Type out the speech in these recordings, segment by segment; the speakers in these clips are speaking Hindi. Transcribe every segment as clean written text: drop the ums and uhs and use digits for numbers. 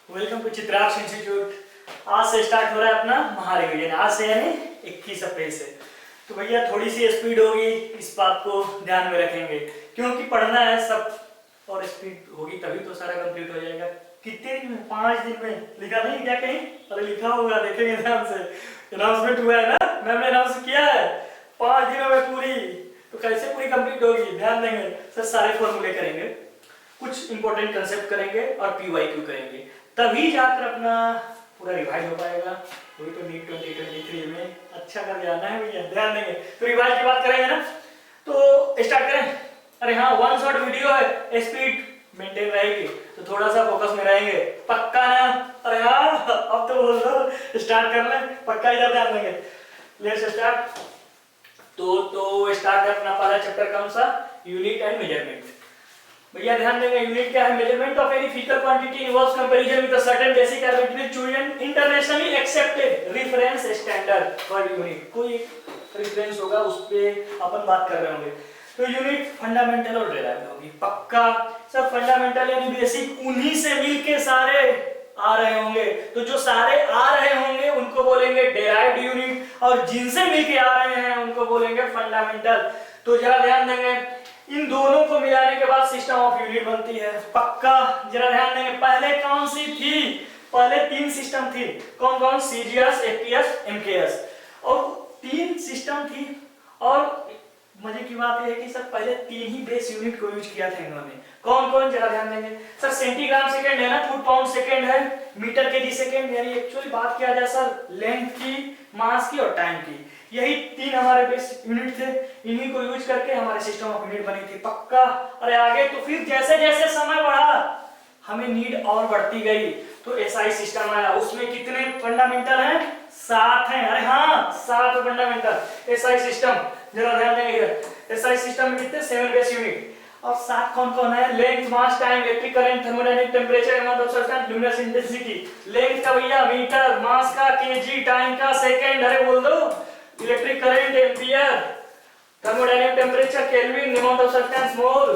Welcome to Chitraksha institute. आज से स्टार्ट हो रहा है अपना महारिविजन। आज से यानी 21 अप्रैल से। तो भैया थोड़ी सी स्पीड होगी, इस बात को ध्यान में रखेंगे क्योंकि पढ़ना है सब, और स्पीड होगी तभी तो सारा कंप्लीट हो जाएगा। कितने दिन में? 5 दिन में। लिखा नहीं क्या कहीं? अरे लिखा होगा, देखेंगे ध्यान से। अनाउंसमेंट हुआ है ना, मैम ने अनाउंस किया है 5 दिनों में पूरी। तो कैसे पूरी कंप्लीट होगी, ध्यान देंगे सर। सारे फॉर्मूले करेंगे, कुछ इंपॉर्टेंट कंसेप्ट करेंगे और पीवाईक्यू करेंगे, तभी जाकर अपना पूरा रिवाइज हो पाएगा। वही तो नीट 2023 में अच्छा कर जाना है भैया, ध्यान देंगे। तो रिवाइज की बात करेंगे ना, तो स्टार्ट करें। अरे हाँ, वन शॉट वीडियो है, स्पीड मेंटेन रहेगी तो थोड़ा सा फोकस में रहेंगे, पक्का ना? अरे हाँ, अब तो बोल दो, स्टार्ट कर लें, पक्का इधर ध्यान देंगे। Let's start. तो स्टार्ट है अपना पहला चैप्टर, कौन सा? Unit and measurement. भैया ध्यान देंगे, यूनिट क्या है? Measurement of any physical quantity involves comparison with a certain basic arbitrary chosen internationally accepted reference standard for unit. कोई रेफरेंस होगा, उस पे अपन बात कर रहे होंगे। तो यूनिट फंडामेंटल और डेराइव्ड होगी, पक्का सब। फंडामेंटल यानी बेसिक, उन्हीं से मिलके सारे आ रहे होंगे। तो जो सारे आ रहे होंगे उनको बोलेंगे डेराइव्ड यूनिट, और जिनसे मिलके आ रहे हैं उनको बोलेंगे फंडामेंटल। तो जरा ध्यान देंगे, इन दोनों को मिलाने के बाद सिस्टम ऑफ यूनिट बनती है, पक्का। जरा ध्यान देंगे, पहले कौन सी थी? पहले 3 सिस्टम थी। कौन कौन? सीजीएस, एपीएस, एमकेएस, और 3 सिस्टम थी। और मजे की बात यह है कि सर पहले 3 ही बेस यूनिट को यूज किया था इन्होंने। कौन कौन? जरा ध्यान देंगे सर। सेंटीग्राम सेकंड है ना, फुट पाउंड सेकंड है, मीटर केजी सेकंड। यानी एक्चुअली बात किया जाए सर लेंथ की, मास की और टाइम की, यही 3 हमारे बेस यूनिट थे। इन्हीं को यूज करके हमारे सिस्टम ऑफ यूनिट बनी थी, पक्का। अरे आगे तो फिर जैसे जैसे समय बढ़ा हमें नीड और बढ़ती गई, तो एसआई सिस्टम आया। उसमें कितने फंडामेंटल हैं? 7 हैं। अरे हाँ, 7 फंडामेंटल एसआई सिस्टम। जरा ध्यान देंगे इधर, एसआई सिस्टम में कितने? 7 बेस यूनिट। और 7 कौन कौन है? Length, mass, time, electric current, thermodynamic, temperature, amount of substance, luminous intensity. Length का भैया मीटर, मास का केजी, टाइम का सेकंड, अरे बोल दो, electric current ampere, thermodynamic temperature kelvin, amount of substance mole,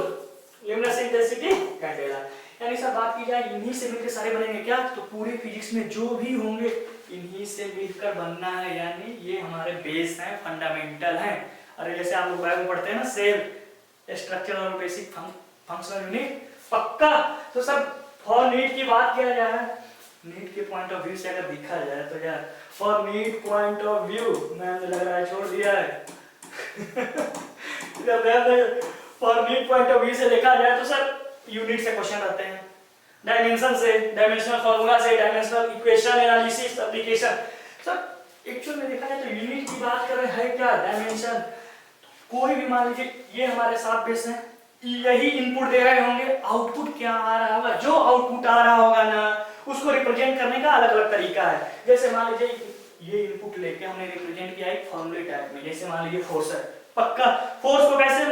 luminous intensity candela. यानी सब बात की जाए इन्हीं से मिलकर सारे बनेंगे क्या? तो पूरे फिजिक्स में जो भी होंगे इन्हीं से मिलकर बनना है, यानी ये हमारे बेस हैं, फंडामेंटल हैं। अरे जैसे आप लोग बायो में पढ़ते हैं ना, सेल स्ट्रक्चर और बेसिक फंक्शनल यूनिट, पक्का। तो सब फॉर नीट की बात किया जाए, नीट के पॉइंट ऑफ व्यू से अगर देखा जाए तो यार, for NEET point of view मैंने लग रहा है छोड़ दिया है for NEET point of view से देखा जाए तो सर यूनिट से क्वेश्चन आते हैं, डायमेंशन से, डायमेंशनल फार्मूला से, dimensional equation analysis, application. Sir actual में देखा जाए तो यूनिट की बात कर रहे हैं क्या? डायमेंशन। कोई भी मान लीजिए ये हमारे 7 बेस हैं, यही इनपुट दे रहे होंगे, आउटपुट क्या आ रहा होगा? जो आउटपुट आ रहा होगा ना, उसको रिप्रेजेंट करने का अलग अलग तरीका है। जैसे मान लीजिए ये इनपुट लेके हमने रिप्रेजेंट किया एक फॉर्मूले टाइप में। जैसे मान लीजिए फोर्स है, पक्का। फोर्स को कैसे?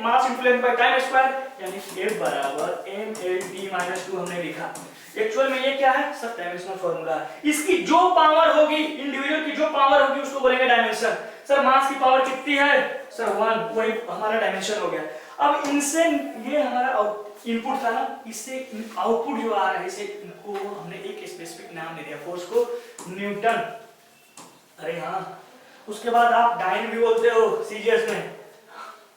मास इन्फ्लुएंस बाय टाइम स्क्वायर, यानी F बराबर mLT-2 हमने लिखा। एक्चुअल में ये क्या है सर? Dimensional formula. इसकी जो पावर होगी, इंडिविजुअल की जो पावर होगी उसको बोलेंगे डायमेंशन। सर मास की पावर कितनी है? सर 1, वही हमारा डायमेंशन हो गया। अब इनसे ये हमारा इनपुट था ना, इससे आउटपुट जो आ रहा है, इसे इनको हमने एक स्पेसिफिक नाम दे दिया, फोर्स को न्यूटन। अरे हाँ, उसके बाद आप डाइन भी बोलते हो सीजीएस में।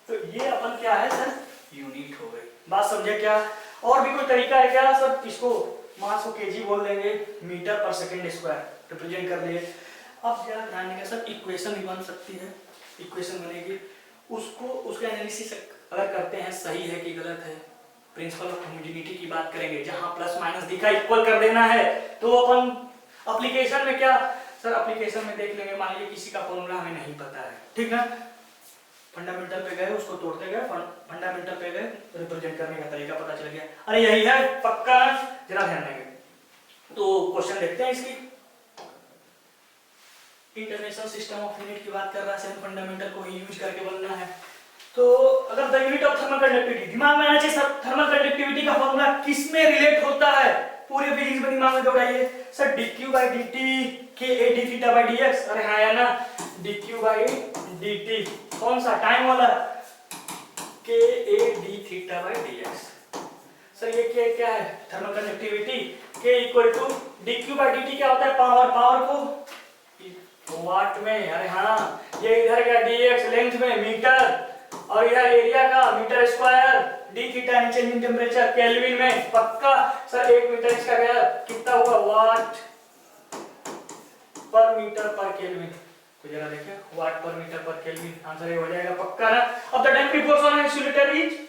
तो ये अपन क्या है सर? यूनिट हो गई। बात समझे क्या? और भी कोई तरीका है क्या सर? इसको मास को केजी बोल देंगे, मीटर पर सेकंड स्क्वायर रिप्रेजेंट कर लिए। अब जरा ध्यान देंगे सर, इक्वेशन भी बन सकती है। इक्वेशन बनेगी, उसको उसका एनालिसिस अगर करते हैं सही है कि गलत है, प्रिंसिपल ऑफ होमोजेनिटी की बात करेंगे, जहां प्लस माइनस दिखा इक्वल कर देना है। तो अपन एप्लीकेशन में क्या सर? एप्लीकेशन में देख लेंगे, मान लीजिए किसी का फॉर्मूला हमें नहीं पता है, ठीक ना, फंडामेंटल पे गए, उसको तोड़ते गए, फंडामेंटल पे गए, रिप्रेजेंट करने का तरीका पता चल गया। अरे यही है, पक्का। जरा ध्यान देंगे तो क्वेश्चन देखते हैं इसकी। इंटरनेशनल सिस्टम ऑफ यूनिट की बात कर रहा है, फंडामेंटल को ही यूज करके बनना है। तो अगर the unit of thermal conductivity, दिमाग में आना चाहिए सर, थर्मल कंडक्टिविटी का फॉर्मूला किस में रिलेट होता है? पूरे फिजिक्स में दिमाग में दौड़ाइए sir, dq/dt k a d theta by dx। अरे हाँ या ना, dq/dt कौन सा? टाइम वाला, k a d theta by dx। Sir ये क्या क्या है, thermal conductivity, K equal to dq by dt क्या होता है, पावर, पावर को वाट में, अरे हाँ, ये इधर का dx लेंथ में मीटर, और इधर एरिया का मीटर स्क्वायर, डी थीटा नीचे मीन टेम्परेचर केल्विन में, पक्का। सर 1 मीटर इसका क्या कितना हुआ, वाट पर मीटर पर केल्विन, तो जरा देखिए वाट पर मीटर पर केल्विन, आंसर ये हो जाएगा पक्का ना। अब the directly force on insulator is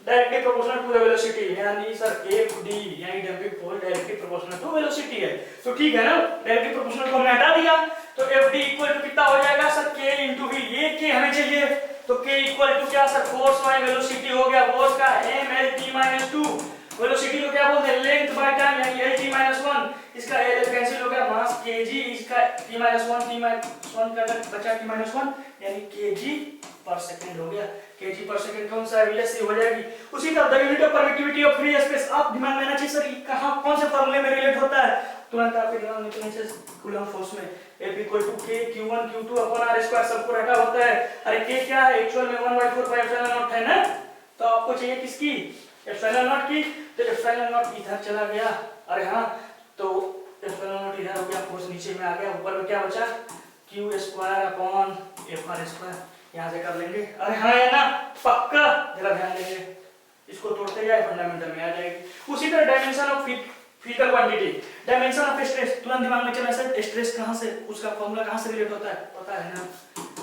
directly proportional to the velocity, यानी सर Fd यानी damping force directly proportional to velocity है, तो ठीक है ना, डायरेक्टली प्रोपोर्शनल को हमने हटा दिया, तो Fd इक्वल टू कितना हो जाएगा सर, K into V, ये K हमें चाहिए, तो K इक्वल टू क्या सर, फोर्स बाय वेलोसिटी हो गया, फोर्स का mlt-2, वेलोसिटी को क्या बोलते हैं, लेंथ बाय टाइम यानी lt-1, इसका l कैंसिल हो गया, मास kg, इसका t-1 का बचा t-1 यानी kg पर सेकंड हो गया, kg पर सेकंड कौन सा है, vs हो जाएगी। उसी तरह the unit of permittivity of free space, आप दिमाग में आना चाहिए सर कहां कौन से फार्मूले में रिलेट होता है, तुरंत आपके दिमाग में चलने से कूलम्ब फोर्स में F equal to K Q1 Q2 upon R square, सबको रटा होता है, अरे K क्या है, एक्चुअल में 1/4 पाई एप्सिलॉन नॉट है ना, तो आपको चाहिए किसकी, एप्सिलॉन नॉट की, तो एप्सिलॉन नॉट इधर चला गया, अरे हाँ, तो एप्सिलॉन नॉट इधर हो गया, फोर्स नीचे में आ गया, ऊपर में क्या बचा, Q square upon FR square, यहां से कर लेंगे, अरे हाँ है ना, पक्का, जरा ध्यान देंगे, इसको तोड़ते जाए फंडामेंटल में आ जाएगी। उसी तरह dimension of physical quantity, dimension of stress, तुरंत दिमाग में चला सर स्ट्रेस कहां से, उसका फार्मूला कहां से रिलेट होता है, पता है ना,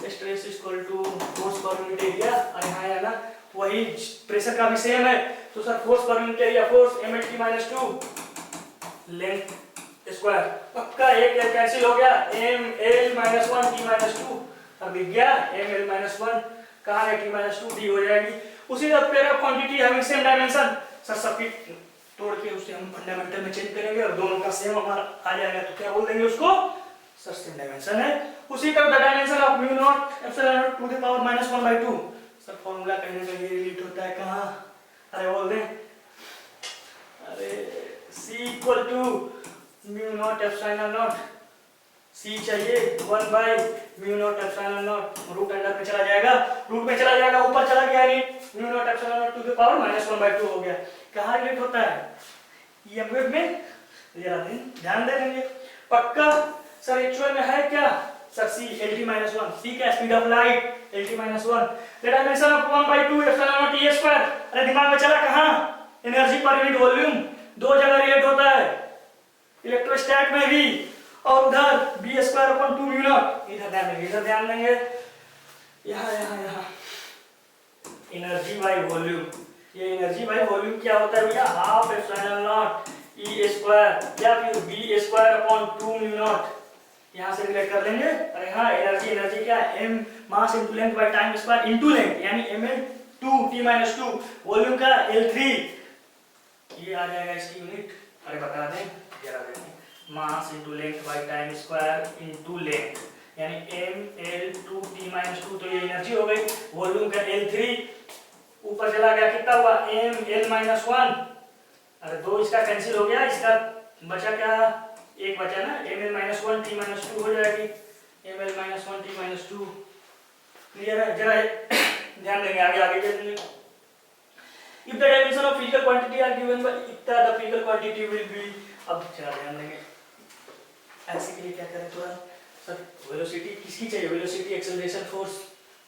stress equal to force per unit area, अरे हाँ है ना, वही प्रेशर का भी सेम है, तो sir force per unit area, force mlt-2 length square, पक्का, एक कैंसिल हो गया, ml-1 t-2, अब दिख गया ml-1 कहां है, t-2 d हो जाएगी। उसी तरह pair of quantity having same dimension, sir सबकी तोड़ के उसे हम फंडामेंटल में चेंज करेंगे और दोनों का सेम हमारा आ जाएगा, तो क्या बोल देंगे उसको, सर सेम डायमेंशन है। उसी तरह the dimension of mu not epsilon naught to the power -1/2, sir formula कहीं ना कहीं रिलेट होता है कहां, अरे बोल दे, अरे C equal to mu not epsilon not, C चाहिए 1/म्यू not epsilon not, root under में चला जाएगा, रूट में चला जाएगा, ऊपर चला गया, यानी mu not epsilon naught to the power -1/2 हो गया, कहां रिलेट होता है, ये वेव में, जरा ध्यान दे देंगे, पक्का। सर एक्चुअल में है क्या, सर C lt-1, C क्या speed of light, lt-1, the dimension of 1/2 epsilon not e square, अरे दिमाग में चला कहां, एनर्जी पर यूनिट वॉल्यूम, दो जगह रिलेट होता है, इलेक्ट्रोस्टैट में भी, और उधर b²/2 म्यू नॉट, इधर ध्यान देंगे, यहाँ यहाँ यहाँ एनर्जी बाय वॉल्यूम, ये एनर्जी बाय वॉल्यूम क्या होता है भैया, half epsilon not E square या फिर b²/2 म्यू नॉट, यहाँ से रिलेट कर लेंगे, अरे हाँ एनर्जी क्या है, m mass into length by time square into length, यानी ml2 t-2, वॉल्यूम का L3, ये आ जाएगा इसकी यूनिट, अरे बता दें, जरा देखें, मास into length by time square into length, यानी ml2 t-2, तो ये एनर्जी हो गई, वॉल्यूम का L3, ऊपर चला गया, कितना हुआ, ml-1, अरे दो इसका कैंसिल हो गया, इसका बचा क्या, एक बचा ना, ml-1 t-2 हो जाएगी, ml-1 t-2, क्लियर है, जरा ध्यान देंगे, आगे देखेंगे। If the dimension of physical quantity are given by इतना the physical quantity will be, अब जरा ध्यान देंगे, ऐसे के लिए क्या करें थोड़ा, सर वेलोसिटी किसकी चाहिए, velocity, acceleration, force,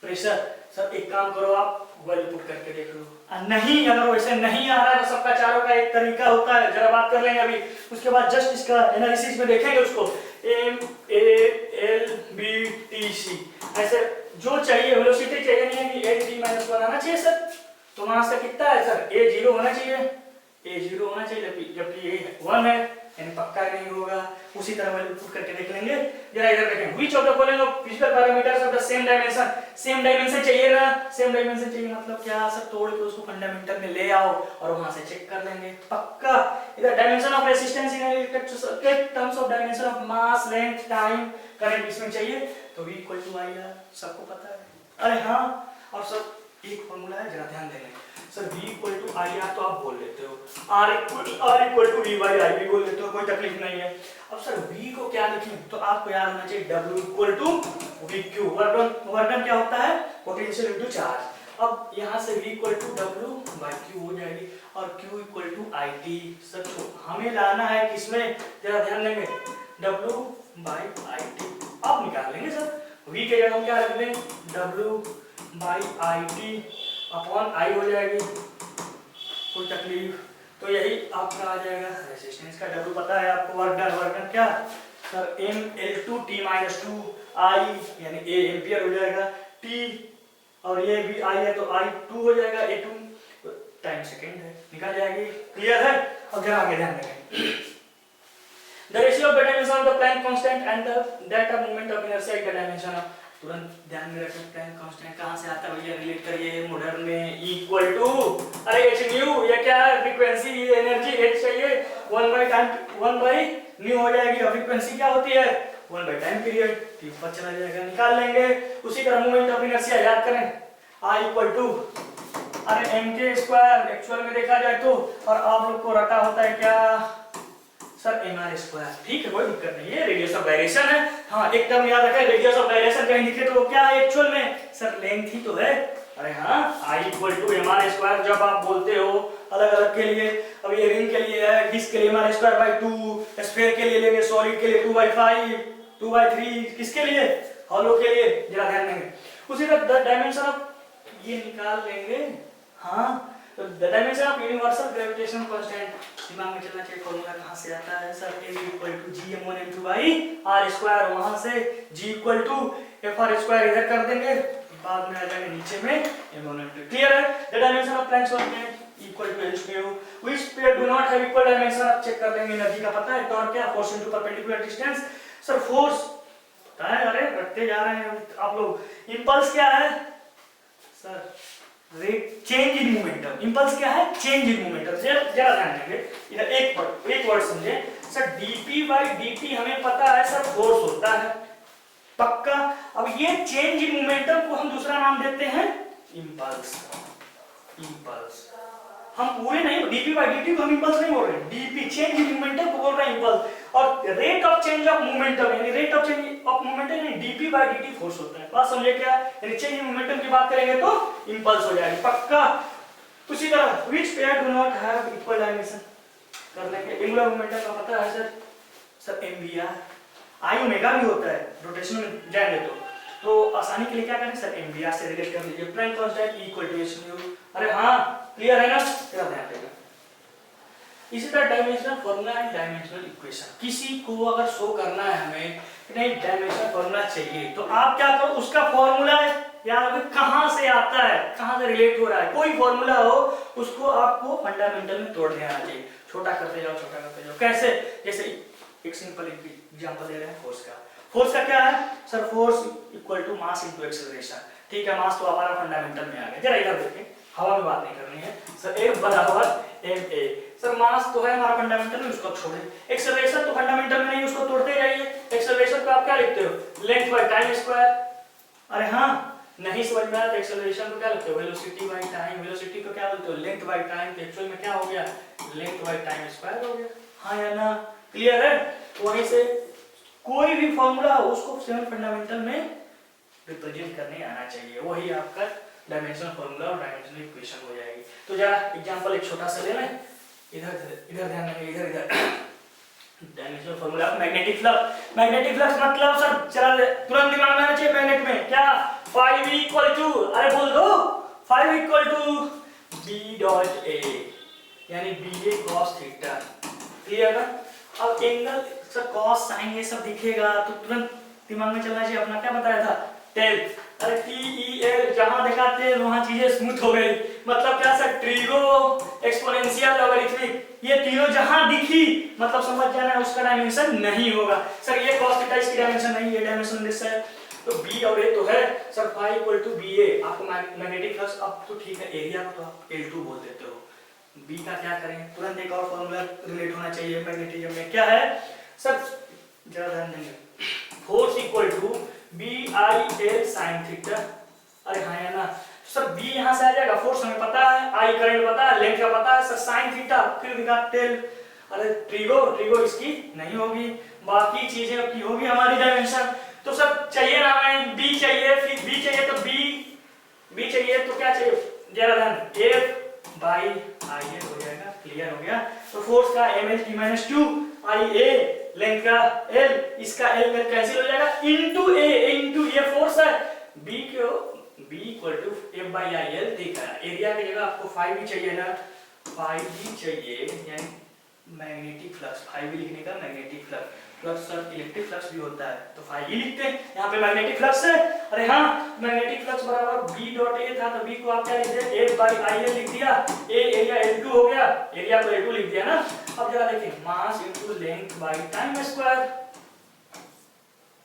pressure, sir एक काम करो आप वैल्यू पुट करके देख लो, नहीं अगर वैसे नहीं आ रहा है तो सबका चारों का एक तरीका होता है, जरा बात कर लेंगे अभी, उसके बाद जस्ट इसका एनालिसिस में देखेंगे उसको, M A L B T C, ऐसे जो चाहिए वेलोसिटी चाहिए, नहीं है कि L-1 आना चाहिए सर, तो मास का कितना है सर, A0 होना चाहिए, A0 होना चाहिए, जबकि ये 1 है, यानी पक्का नहीं होगा, उसी तरह वैल्यू पुट करके देख लेंगे, जरा इधर देखें, which of the following of physical parameters of the same dimension, same dimension चाहिए ना, सेम डायमेंशन चाहिए मतलब क्या सर, तोड़ के उसको फंडामेंटल में ले आओ और वहां से चेक कर लेंगे, पक्का। इधर dimension of resistance in electric circuit, terms of dimension of mass, length, time, current इसमें चाहिए, तो V equal to I R, सबको पता है, अरे हाँ, और सब एक फार्मूला है, जरा ध्यान देंगे, sir V equal to I R तो आप बोल लेते हो, R equal to V by I भी बोल लेते हो, कोई तकलीफ नहीं है। अब सर V को क्या लिखें, तो आपको याद होना चाहिए W equal to VQ, work done क्या होता है, पोटेंशियल इनटू चार्ज, अब यहाँ से v equal to W by Q हो जाएगी और q equal to I T. Sir हमें लाना है किसमें, जरा ध्यान देंगे, w बाई आई टी। अब निकाल लेंगे सर, v के जगह हम क्या रख दें, w by I T upon I हो जाएगी, कोई तकलीफ। तो यही आपका आ जाएगा रेजिस्टेंस का w पता है आपको, वर्क डन क्या sir m L2 t minus 2 I यानी a एम्पियर हो जाएगा, t और ये भी I है तो I2 हो जाएगा, A2 टाइम सेकेंड है, निकल जाएगी। क्लियर है? अब जरा आगे ध्यान देंगे। The ratio of the dimension of the Planck constant and the that of moment of inertia is the dimension of, तुरंत ध्यान में रखें प्लैंक कांस्टेंट कहाँ से आता है भैया, रिलेट करिए मॉडर्न में, इक्वल टू अरे h न्यू, ये क्या है फ्रीक्वेंसी, ये एनर्जी h चाहिए 1 बाई टाइम 1 बाई न्यू हो जाएगी, और फ्रीक्वेंसी क्या होती है 1 बाई टाइम पीरियड, ठीक पर चला जाएगा, निकाल लेंगे। उसी तरह मोमेंट ऑफ इनर्शिया याद करें, I इक्वल टू अरे mk स्क्वायर एक्चुअल में देखा जाए तो, और आप लोग को रटा होता है क्या सर mr स्क्वायर, ठीक है कोई दिक्कत नहीं है, रेडियस ऑफ गायरेशन है। हाँ एक टर्म याद रखें, रेडियस ऑफ गायरेशन कहीं दिखे तो क्या है एक्चुअल में सर लेंथ ही तो है। अरे हाँ I equal to mr square जब आप बोलते हो अलग अलग के लिए, अब ये रिंग के लिए है, डिस्क के लिए mr स्क्वायर बाई 2, स्फीयर के लिए लेंगे, सॉलिड के लिए 2/5, 2/3, किसके लिए हॉलो के लिए, जरा ध्यान देंगे। उसी तरह डायमेंशन ऑफ ये निकाल लेंगे, हाँ तो the dimension of universal gravitation constant दिमाग में चलना चाहिए, फॉर्मूला कहाँ से आता है sir m equal to gm1m2 by r square, वहां से g equal to fr square इधर कर देंगे, बाद में आ जाएगा नीचे में m1m2। क्लियर है? The dimension of Planck's constant equal to h mu which pair do not have equal dimension. अब चेक कर लेंगे एनर्जी का पता है, टॉर्क क्या, force into perpendicular distance. Sir force पता है, अरे रखते जा रहे हैं आप लोग। इंपल्स क्या है sir, rate change in momentum. Impulse क्या है, चेंज इन मोमेंटम। जरा ध्यान देंगे इधर, एक वर्ड समझे सर, dp बाई dt हमें पता है सर फोर्स होता है पक्का। अब ये चेंज इन मोमेंटम को हम दूसरा नाम देते हैं इंपल्स। इंपल्स हम पूरे नहीं, dp बाई dt को हम इंपल्स नहीं बोल रहे, dp चेंज इन मोमेंटम को बोल रहे हैं इंपल्स, और rate of change of momentum यानी rate of change of momentum यानी dp बाई dt फोर्स होता है। बात समझे क्या, यानी चेंज इन मोमेंटम की बात करेंगे तो इंपल्स हो जाएगी पक्का। उसी तरह which pair do not have equal dimension कर लेंगे। एंगुलर मोमेंटम का पता है सर mvr, आई ओमेगा भी होता है, रोटेशन में जाएंगे तो आसानी के लिए क्या करें सर mvr से रिलेट कर लीजिए, Planck constant equal to h mu. अरे हाँ क्लियर है ना, क्या ध्यान देना। इसी तरह dimensional formula and dimensional equation, किसी को अगर शो करना है हमें नहीं डायमेंशनल फार्मूला चाहिए तो आप क्या करो, उसका फार्मूला यार कहां से आता है, कहां से रिलेट हो रहा है, कोई फार्मूला हो उसको आपको फंडामेंटल में तोड़ देना चाहिए, छोटा करते जाओ छोटा करते जाओ। कैसे, जैसे एक सिंपल एग्जांपल दे रहे हैं फोर्स का। फोर्स का क्या है sir, force equal to mass into acceleration. ठीक है, मास तो हमारा फंडामेंटल में आ गया, जरा इधर देखें, हवा में बात नहीं करनी है सर। F बराबर ma, सर मास तो है हमारा फंडामेंटल में, उसको छोड़े। एक्सेलरेशन तो फंडामेंटल में नहीं, उसको तोड़ते जाइए। एक्सेलरेशन को आप क्या लिखते हो, लेंथ बाय टाइम स्क्वायर। अरे हाँ नहीं समझ में आया तो एक्सेलरेशन को क्या लिखते हो, वेलोसिटी बाय टाइम। वेलोसिटी को क्या बोलते हो, लेंथ बाय टाइम। तो एक्चुअल में क्या हो गया, लेंथ बाय टाइम स्क्वायर हो गया। हाँ या ना, क्लियर है? वहीं से कोई भी फॉर्मूला हो उसको सेवन फंडामेंटल में रिप्रेजेंट करने आना चाहिए, वही आपका डायमेंशनल फार्मूला और डायमेंशनल इक्वेशन हो जाएगी। तो जरा एग्जांपल एक छोटा सा ले लें, इधर ध्यान देंगे, इधर dimensional formula magnetic flux. Magnetic flux मतलब सर चला तुरंत दिमाग में आना चाहिए मैग्नेट में क्या, फाई वी इक्वल टू, अरे बोल दो, phi V equal to B dot A यानी B A cos theta. Clear ना? अब एंगल सर कॉस साइन ये सब दिखेगा तो तुरंत दिमाग में चलना चाहिए अपना, क्या बताया था, टेल। अरे टी ई एल जहां देखा टेल वहां चीजें स्मूथ हो गई। मतलब क्या सर, ट्रिगो, एक्सपोनेंशियल, लॉगरिथमिक, ये तीनों जहां दिखी मतलब समझ जाना है उसका डायमेंशन नहीं होगा। सर ये cos थीटा इसकी डायमेंशन नहीं, ये डायमेंशन दिस है, तो b और a तो है sir, phi equal to B A. आपको मैग्नेटिक फ्लक्स अब तो ठीक है, एरिया को तो आप L2 बोल देते हो, b का क्या करें, तुरंत एक और फॉर्मूला रिलेट होना चाहिए मैग्नेटिज्म में, क्या है सर, जरा ध्यान देंगे, force equal to B I L sine theta. अरे हाँ या ना सर, b यहां से आ जाएगा, फोर्स हमें पता है, i करंट पता है, लेंथ का पता है सर, साइन थीटा फिर दिखा टेल। अरे ट्रिगो इसकी नहीं होगी, बाकी चीजें की होगी हमारी डायमेंशन। तो सर चाहिए ना हमें b चाहिए, फिर b चाहिए तो b बी चाहिए तो क्या चाहिए जरा ध्यान, एफ बाई आई ए हो जाएगा, क्लियर हो गया। तो फोर्स का M L T minus two I A, length का एल, इसका एल कैंसिल हो जाएगा, इनटू ए, इनटू ये फोर्स है, बी को B equal to F by I L दिख रहा है। एरिया की जगह आपको फाइव भी चाहिए ना, फाइव भी चाहिए, यानी मैग्नेटिक फ्लक्स, फाइव भी लिखने का मैग्नेटिक फ्लक्स, फ्लक्स और इलेक्ट्रिक फ्लक्स भी होता है तो फाइव ही लिखते हैं, यहाँ पे मैग्नेटिक फ्लक्स है। अरे हाँ, मैग्नेटिक फ्लक्स बराबर बी डॉट ए था तो बी को आप क्या लिख दिया, एफ बाई आई एल लिख दिया, ए एरिया L2 हो गया, एरिया को L2 लिख दिया ना। अब जरा देखिए, mass into length by time square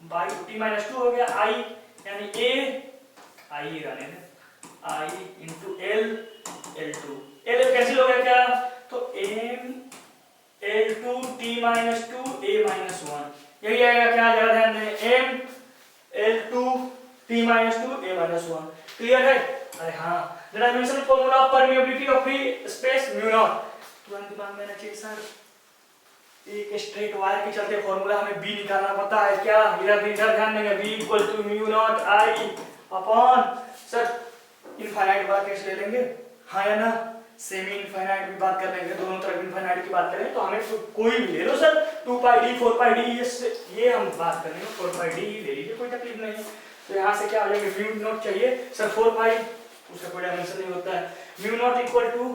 by T minus two हो गया, आई यानी ए आई रहने दे, I into L, L2 L cancel हो गया क्या, तो M L2 T minus two A minus one, यही आएगा क्या, जरा ध्यान दें, M L2 T minus two A minus one, clear है। अरे हाँ, dimensional formula of permeability of free space mu not, तुरंत दिमाग में आना चाहिए सर, एक स्ट्रेट वायर के चलते फॉर्मूला हमें B निकालना पता है क्या, इधर ध्यान देंगे, B equal to mu not I upon, sir infinite बार कैसे ले लेंगे, हाँ या ना, सेमी इनफाइनाइट भी बात कर लेंगे, दोनों तरफ इनफाइनाइट की बात करें तो हमें तो कोई भी ले लो सर, 2 पाई डी 4 पाई डी, ये हम बात करेंगे, 4 पाई डी ले लीजिए, कोई तकलीफ नहीं है। तो यहाँ से क्या हो जाएगा, म्यू नॉट चाहिए सर 4 पाई, उसका कोई डायमेंशन नहीं होता है, mu naught equal to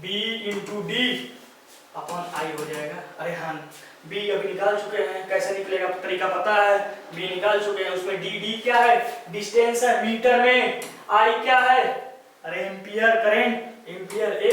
B into D upon I हो जाएगा। अरे हाँ, बी अभी निकाल चुके हैं, कैसे निकलेगा तरीका पता है, बी निकाल चुके हैं, उसमें डी क्या है, डिस्टेंस है मीटर में, आई क्या है, अरे एम्पियर करंट, एम्पियर ए,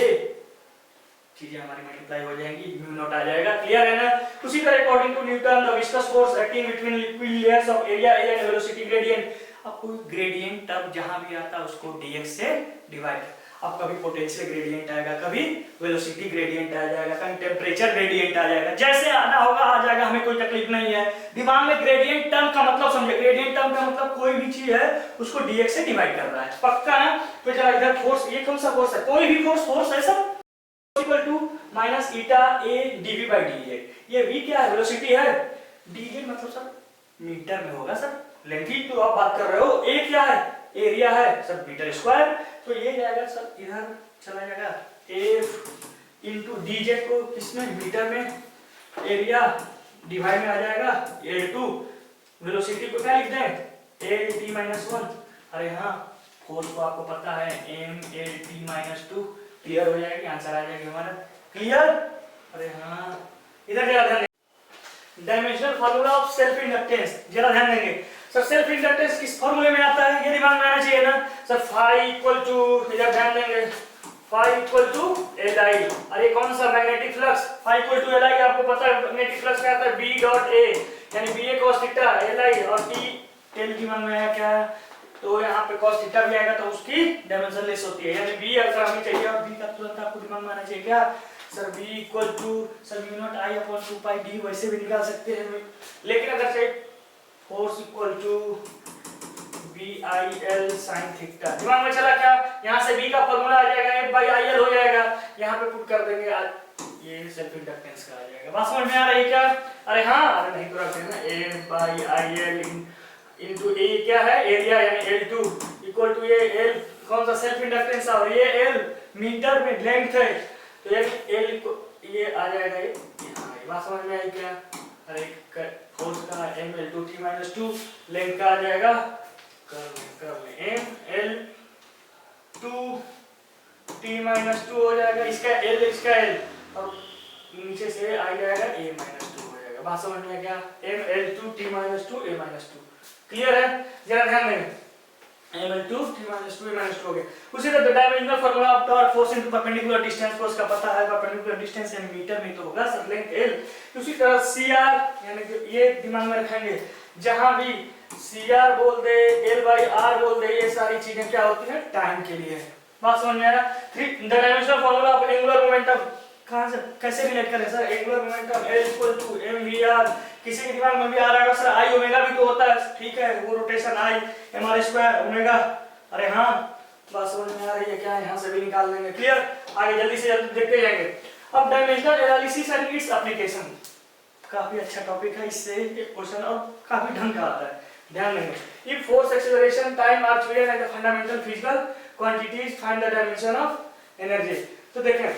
चीजें हमारी मल्टीप्लाई हो जाएंगी, म्यू नॉट आ जाएगा, क्लियर है ना। उसी तरह according to Newton the viscous force acting between liquid layers of area A and velocity gradient, अब कोई ग्रेडियंट टर्म जहां भी आता है उसको dx से डिवाइड, अब कभी पोटेंशियल ग्रेडियंट आएगा, कभी वेलोसिटी ग्रेडियंट आ जाएगा, कभी टेम्परेचर ग्रेडियंट आ जाएगा, जैसे आना होगा आ जाएगा, हमें कोई तकलीफ नहीं है। दिमाग में ग्रेडियंट टर्म का मतलब समझे, ग्रेडियंट टर्म का मतलब कोई भी चीज है उसको dx से डिवाइड कर रहा है, पक्का ना। तो जरा इधर फोर्स, ये कौन सा फोर्स है, कोई भी फोर्स है sir, equal to minus eta A D V by D, ये v क्या है, वेलोसिटी है, dz मतलब सर मीटर में होगा सर, लेंथ की तो आप बात कर रहे हो, a क्या है, एरिया है सर मीटर स्क्वायर, तो ये जाएगा सर इधर चला जाएगा f इंटू डी जेड को किसमें, मीटर में, एरिया डिवाइड में आ जाएगा L2, वेलोसिटी को क्या लिख दें, L t माइनस वन, अरे हाँ फोर्स को आपको पता है m L t minus to, clear हो जाएगी, आंसर आ जाएगा हमारा, क्लियर। अरे हाँ, इधर जरा ध्यान देंगे, dimensional formula of self inductance, जरा ध्यान देंगे सर, सेल्फ इंडक्टेंस किस फार्मूले में आता है, ये दिमाग में आना चाहिए ना सर, फाई इक्वल टू, इधर ध्यान देंगे, phi equal to L I, अरे कौन सा magnetic flux, phi equal to L I, आपको पता है मैग्नेटिक फ्लक्स क्या आता है, बी डॉट ए, यानी B A cos theta, L I और टी टेल दिमाग में आया क्या, तो यहाँ पे cos थीटा भी आएगा तो उसकी डायमेंशन लेस होती है, यानी b अगर हमें चाहिए, और b का तुरंत आपको दिमाग में आना चाहिए क्या sir, b equal to sir mu naught I upon 2 pi d, वैसे भी निकाल सकते हैं, लेकिन अगर से force equal to B I L sine theta, दिमाग में चला क्या, यहाँ से b का फॉर्मूला आ जाएगा f बाई आई एल हो जाएगा, यहाँ पे पुट कर देंगे, ये सेल्फ इंडक्टेंस का आ जाएगा, बात समझ में आ रही है क्या, अरे हाँ, अरे नहीं तो रखते हैं ना, f by I L into A क्या है, एरिया यानी L2 इक्वल टू ये L कौन सा सेल्फ इंडक्टेंस है, और ये L मीटर में लेंथ है, तो ये L को ये आ जाएगा, ये बात समझ में आई क्या, अरे फोर्स का m L2 t minus to, length का आ जाएगा, कर ले m L2 t minus two हो जाएगा, इसका L और नीचे से आ जाएगा a माइनस टू हो जाएगा, बात समझ में क्या, m L2 t minus two a minus two, clear है, जरा ध्यान देंगे, L2 t minus two a minus two हो गया। उसी तरह dimensional formula of torque force into perpendicular distance, force का पता है, परपेंडिकुलर डिस्टेंस यानी मीटर में तो होगा सर, लेंथ L, उसी तरह CR यानी कि ये दिमाग में रखेंगे, जहां भी CR बोल दे, L बाई R बोल दे, ये सारी चीजें क्या होती है, टाइम के लिए, बात समझ में आ रहा। The dimensional formula of angular momentum, कहां से कैसे रिलेट करें sir, angular momentum L equal to mvr, किसी के दिमाग में भी आ रहा है सर, आई ओमेगा भी तो होता है, ठीक है, वो रोटेशन आई mr स्क्वायर ओमेगा, अरे हाँ बात समझ में आ रही है क्या, यहाँ से भी निकाल लेंगे, क्लियर, आगे जल्दी से जल्दी देखते जाएंगे। अब dimensional analysis and its application, काफी अच्छा टॉपिक है, इससे एक क्वेश्चन और काफी ढंग का आता है, ध्यान देंगे। If force acceleration time are treated as a fundamental physical quantities find the dimension of energy। तो देखें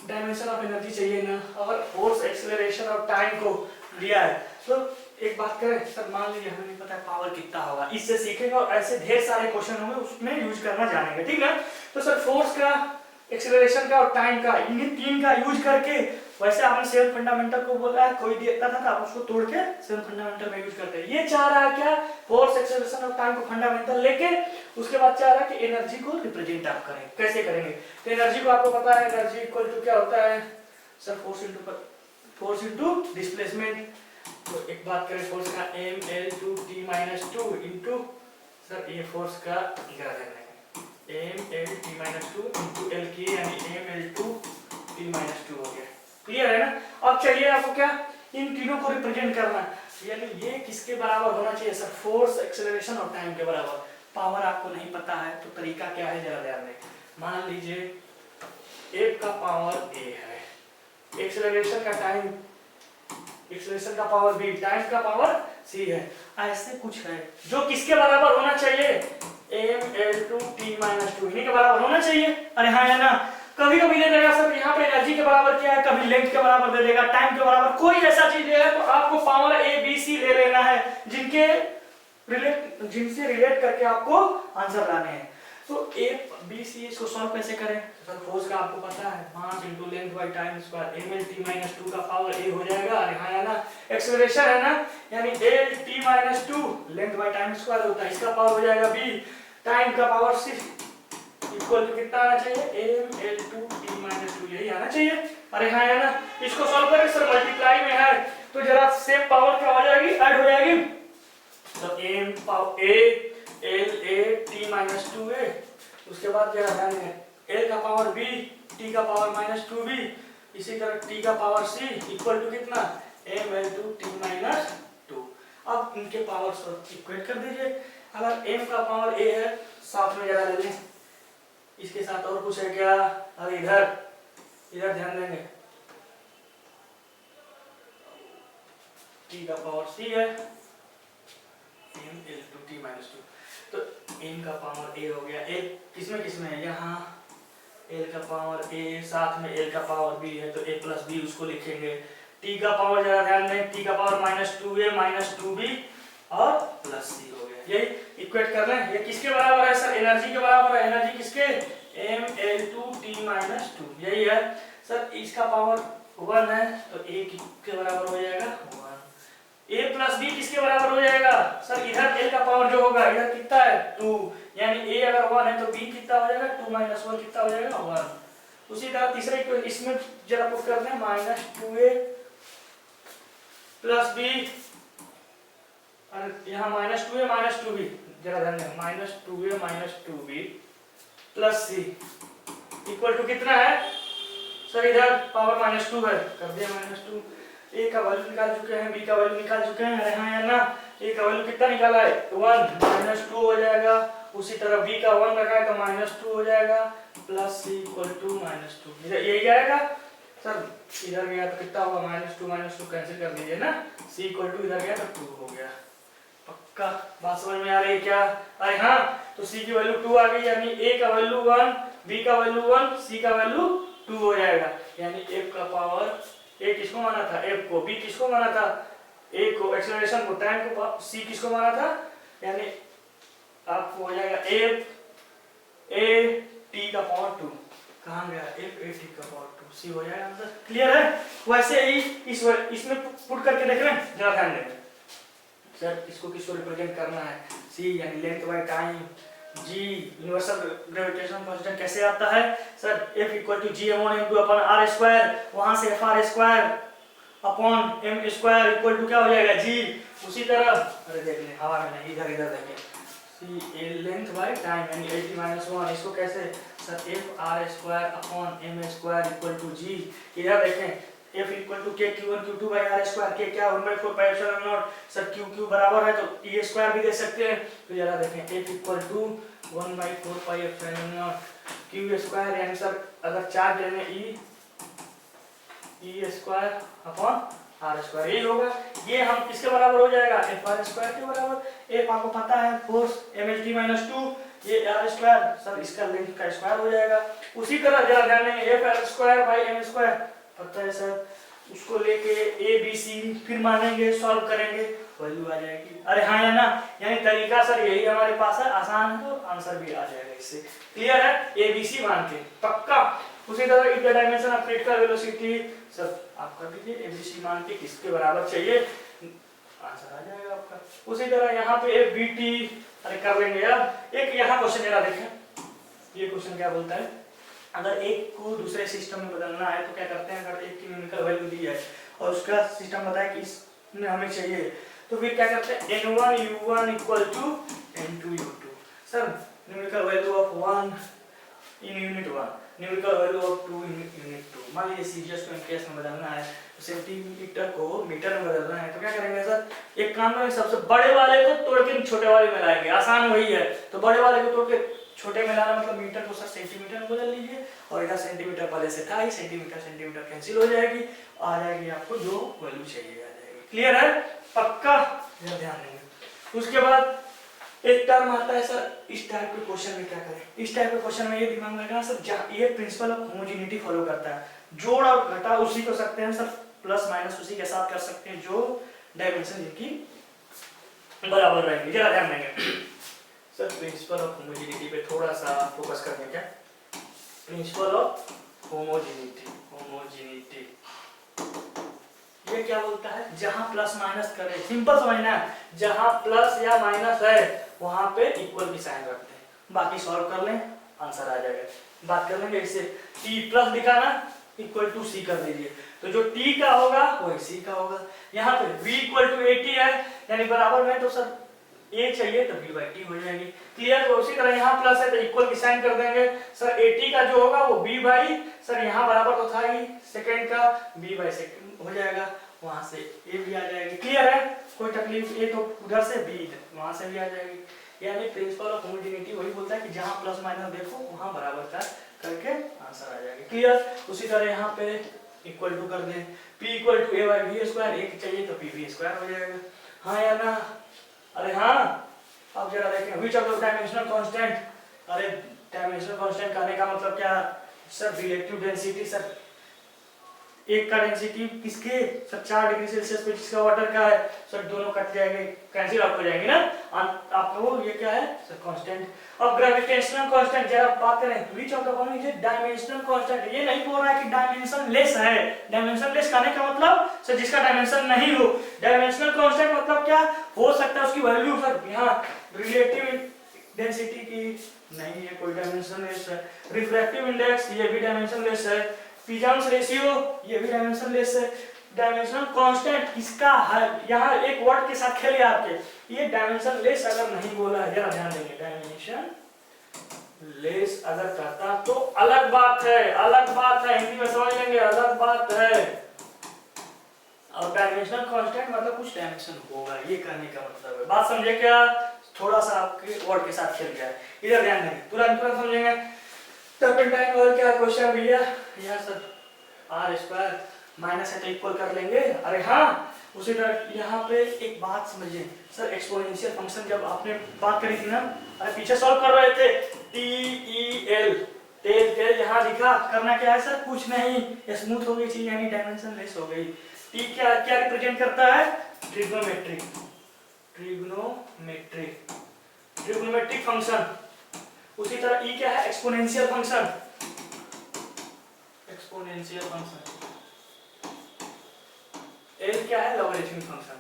डायमेंशन ऑफ एनर्जी चाहिए ना, अगर फोर्स एक्सेलरेशन और टाइम को दिया है तो एक बात करें सर, मान लीजिए हमें नहीं पता है पावर कितना होगा, इससे सीखेंगे और ऐसे ढेर सारे क्वेश्चन होंगे उसमें यूज करना जानेंगे, ठीक है। तो सर फोर्स का, एक्सेलरेशन का और टाइम का, इन्हीं तीन का यूज करके, वैसे आपने सेवन फंडामेंटल को बोला है, कोई देता था तो आप उसको तोड़ के सेवन फंडामेंटल में यूज करते हैं। ये चाह रहा है क्या, फोर्स एक्सेलरेशन और टाइम को फंडामेंटल लेके उसके बाद चाह रहा है कि एनर्जी को रिप्रेजेंट आप करें, कैसे करेंगे। तो एनर्जी को आपको पता है, एनर्जी इक्वल टू क्या होता है सर, फोर्स इनटू डिस्प्लेसमेंट। तो एक बात करें फोर्स का, mL2t-2 इनटू सर ये फोर्स का ग्रेविटी mL2 इनटू L की यानी mL2t-2 हो गया, क्लियर है ना। अब चलिए आपको क्या इन तीनों को रिप्रेजेंट करना, यानी ये किसके बराबर होना चाहिए सर, फोर्स एक्सेलरेशन और टाइम के बराबर। पावर आपको नहीं पता है तो तरीका क्या है जरा ध्यान दें। मान लीजिए एक का पावर a है, एक्सेलरेशन का टाइम, एक्सेलरेशन का पावर b, टाइम का पावर c है, ऐसे कुछ है जो किसके बराबर होना चाहिए, mL2t-2 इन्हीं के बराबर होना चाहिए। अरे हाँ है ना, कभी कभी दे देगा सर यहाँ पे एनर्जी के बराबर क्या है, कभी लेंथ के बराबर दे देगा, टाइम के बराबर कोई ऐसा चीज देगा तो आपको पावर a b c ले लेना है, जिनसे रिलेट करके आपको आंसर लाने हैं। तो a b c इसको सॉल्व कैसे करें सर, फोर्स का आपको पता है, मास into length by time square, mL2 का पावर a हो जाएगा, अरे हाँ है ना। एक्सेलरेशन है ना, यानी L2 length by time square होता है, इसका पावर हो जाएगा b, टाइम का पावर c इक्वल टू कितना आना चाहिए, mL2 यही आना चाहिए, अरे हाँ है ना। इसको सॉल्व करें सर, मल्टीप्लाई में है तो जरा सेम पावर क्या हो जाएगी, ऐड हो जाएगी। तो m पावर a L2a, उसके बाद जरा ध्यान दें l का पावर b, t का पावर -2b, इसी तरह t का पावर c इक्वल टू कितना, mL2t-2। अब इनके पावर को इक्वेट कर दीजिए। अगर m का पावर a है, साथ में जरा ले लें, इसके साथ और कुछ है क्या, अरे इधर ध्यान देंगे, t का पावर c है, mL2t-2, तो m का पावर a हो गया, a किसमें है, यहाँ l का पावर a, साथ में l का पावर b है तो a प्लस b उसको लिखेंगे। t का पावर जरा ध्यान दें, t का पावर -2a -2b और प्लस c हो गया, यही इक्वेट कर लें। ये किसके बराबर है सर, एनर्जी के बराबर है, एनर्जी किसके, mL2t-2, यही है सर। इसका पावर 1 है तो a किसके बराबर हो जाएगा, 1। a प्लस b किसके बराबर हो जाएगा सर, इधर l का पावर जो होगा इधर कितना है 2, यानी a अगर 1 है तो b कितना हो जाएगा, 2 - 1 कितना हो जाएगा, 1। उसी तरह तीसरे को इसमें जरा पुट कर दें, -2a प्लस b, और यहाँ -2a -2b, जरा ध्यान दें, -2a -2b plus c equal to कितना है सर, इधर पावर -2 है, कर दिया -2, a का वैल्यू निकाल चुके हैं, b का वैल्यू निकाल चुके हैं, अरे हाँ है ना। a का वैल्यू कितना निकाला है, 1 -2 हो जाएगा, उसी तरह b का 1 रखा है तो -2 हो जाएगा, प्लस c इक्वल टू -2, इधर यही आएगा सर, इधर गया तो कितना होगा, -2 कैंसिल कर दीजिए ना, c इक्वल टू इधर गया तो 2 हो गया। पक्का बात समझ में आ रही है क्या, अरे हाँ। तो c की वैल्यू 2 आ गई, यानी a का वैल्यू 1, b का वैल्यू 1, c का वैल्यू 2 हो जाएगा, यानी f का पावर, a किसको माना था, f को, b किसको माना था, a को, एक्सेलरेशन को, टाइम को, c किसको माना था, यानी आपको हो जाएगा f a t का पावर 2, कहाँ गया f a t का पावर 2, c हो जाएगा आंसर, क्लियर है। वैसे ही इसमें पुट करके देख रहे हैं, जरा ध्यान दें सर, इसको किसको रिप्रेजेंट करना है, c यानी length by time, g universal gravitational constant कैसे आता है sir, F equal to g/m2/r², वहां से fr²/m² इक्वल टू क्या हो जाएगा g। उसी तरह अरे देख लें, हवा में नहीं, इधर देखें, c लेंथ बाय टाइम यानी 80-1, इसको कैसे sir, fr²/m² equal to g। इधर देखें F equal to k/q1q2/r², k क्या 1/4πε0, सर q बराबर है तो e² भी दे सकते हैं, तो जरा देखें F इक्वल टू 1/4πε0 q², यानी सर अगर चार्ज लेने e² अपॉन आर स्क्वायर, यही होगा। ये हम किसके बराबर हो जाएगा, एफ आर स्क्वायर के बराबर। एफ आपको पता है फोर्स mlt माइनस 2, ये आर स्क्वायर सर इसका लेंथ का स्क्वायर हो जाएगा। उसी तरह जरा ध्यान देंगे, F R square by M square पता है सर, उसको लेके ए बी सी फिर मानेंगे, सॉल्व करेंगे, वैल्यू आ जाएगी। अरे हाँ या ना, यानी तरीका सर यही हमारे पास है, आसान है, तो आंसर भी आ जाएगा इससे। क्लियर है, ए बी सी मान के पक्का। उसी तरह if the dimension of critical velocity, sir आप कर दीजिए ए बी सी मान के किसके बराबर चाहिए, आंसर आ जाएगा आपका। उसी तरह यहाँ पे एफ बी टी, अरे कर लेंगे अब। एक यहाँ क्वेश्चन जरा देखें, ये क्वेश्चन क्या बोलता है, अगर एक को दूसरे सिस्टम में बदलना है तो क्या करते हैं, अगर एक की न्यूमेरिकल वैल्यू दी है और उसका सिस्टम बताया कि इसमें हमें चाहिए, तो फिर क्या करते हैं, n1 u1 equal to n2 u2। Sir numerical value of 1 in unit 1, numerical value of 2 in unit 2। मान लीजिए सीजीएस को केस में बदलना है, तो सेंटीमीटर को मीटर में बदलना है, तो क्या करेंगे सर, एक काम करेंगे, सबसे बड़े वाले को तोड़ के छोटे वाले में लाएंगे, आसान वही है। तो बड़े वाले को तोड़ के छोटे में लाना मतलब मीटर को सर सेंटीमीटर में बदल लीजिए, और इधर सेंटीमीटर पहले से था ही, सेंटीमीटर सेंटीमीटर कैंसिल हो जाएगी, आ जाएगी आपको जो वैल्यू चाहिए आ जाएगी। क्लियर है, पक्का, ध्यान देंगे। उसके बाद एक टर्म आता है सर, इस टाइप के क्वेश्चन में क्या करें, इस टाइप के क्वेश्चन में ये दिमाग में रखना सर, ये प्रिंसिपल ऑफ होमोजेनिटी फॉलो करता है, जोड़ और घटा उसी को सकते हैं सर, प्लस माइनस उसी के साथ कर सकते हैं जो डायमेंशन जिनकी बराबर रहेंगे। जरा ध्यान देंगे सर, प्रिंसिपल ऑफ होमोजेनिटी पे थोड़ा सा फोकस करने क्या, प्रिंसिपल ऑफ होमोजेनिटी, होमोजेनिटी ये क्या बोलता है, जहां प्लस माइनस करें, सिंपल समझना है, जहां प्लस या माइनस है वहां पे इक्वल की साइन रखते हैं, बाकी सॉल्व कर लें आंसर आ जाएगा। बात कर लेंगे इससे, t प्लस दिखाना इक्वल टू सी कर दीजिए, तो जो t का होगा वो c का होगा। यहाँ पे v इक्वल टू 80 है, यानी बराबर में, तो सर a चाहिए तो v बाई टी हो जाएगी। क्लियर, तो उसी तरह यहाँ प्लस है तो इक्वल की साइन कर देंगे सर, 80 का जो होगा वो b बाई, सर यहाँ बराबर तो था ही सेकेंड का, b बाई सेकेंड हो जाएगा, वहां से a भी आ जाएगी। क्लियर है, कोई तकलीफ, a तो उधर से b वहां से भी आ जाएगी। यानी प्रिंसिपल ऑफ होमोजेनिटी वही बोलता है कि जहां प्लस माइनस देखो वहां बराबर का करके आंसर आ जाएगा। क्लियर, उसी तरह यहाँ पे इक्वल टू कर दें, p equal to a by v square, एक चाहिए तो p v स्क्वायर हो जाएगा। हाँ या ना, अरे हाँ, अब जरा देखें, which of the dimensional constant, अरे डायमेंशनल कांस्टेंट कहने का मतलब क्या सर, रिलेटिव डेंसिटी, सर एक का डेंसिटी किसके सर 4 डिग्री सेल्सियस पे, जिसका वाटर का है सर, दोनों कट जाएंगे, कैंसिल आउट हो जाएंगे ना, आपका वो ये क्या है सर कांस्टेंट। अब ग्रेविटेशनल कांस्टेंट जरा बात करें, which of the following is dimensional constant, ये नहीं बोल रहा है कि डायमेंशन लेस है, डायमेंशन लेस कहने का मतलब सर जिसका डायमेंशन नहीं हो, डायमेंशनल कांस्टेंट मतलब क्या हो सकता है उसकी वैल्यू सर, यहाँ रिलेटिव डेंसिटी की नहीं है कोई डायमेंशन लेस है, रिफ्रैक्टिव इंडेक्स ये भी डायमेंशन लेस है, पीजन्स रेशियो ये भी डायमेंशन लेस है, डायमेंशनल कांस्टेंट किसका है, यहाँ एक वर्ड के साथ खेलिए आपके, ये डायमेंशन लेस अगर नहीं बोला है, जरा ध्यान देंगे, डायमेंशन लेस अगर कहता तो अलग बात है, अलग बात है, हिंदी में समझ लेंगे, अलग बात है। और डायमेंशनल कांस्टेंट मतलब कुछ डायमेंशन होगा, ये कहने का मतलब है, बात समझे क्या, थोड़ा सा आपके वर्ड के साथ खेल गया है, इधर ध्यान देंगे, तुरंत तुरंत समझेंगे। टर्पेंटाइन और क्या क्वेश्चन भैया, यहाँ सर आर स्क्वायर माइनस है तो इक्वल कर लेंगे, अरे हाँ, उसी तरह यहाँ पे एक बात समझिए सर, एक्सपोनेंशियल फंक्शन जब आपने बात करी थी ना, अरे पीछे सॉल्व कर रहे थे, टी ई एल, तेल तेल यहाँ लिखा, करना क्या है सर, कुछ नहीं, स्मूथ हो गई चीज, यानी डायमेंशन लेस हो गई। टी क्या क्या रिप्रेजेंट करता है, ट्रिग्नोमेट्रिक, ट्रिग्नोमेट्रिक, ट्रिग्नोमेट्रिक फंक्शन। उसी तरह ई क्या है, exponential function, exponential function. L क्या है, लॉगरिथमिक फंक्शन।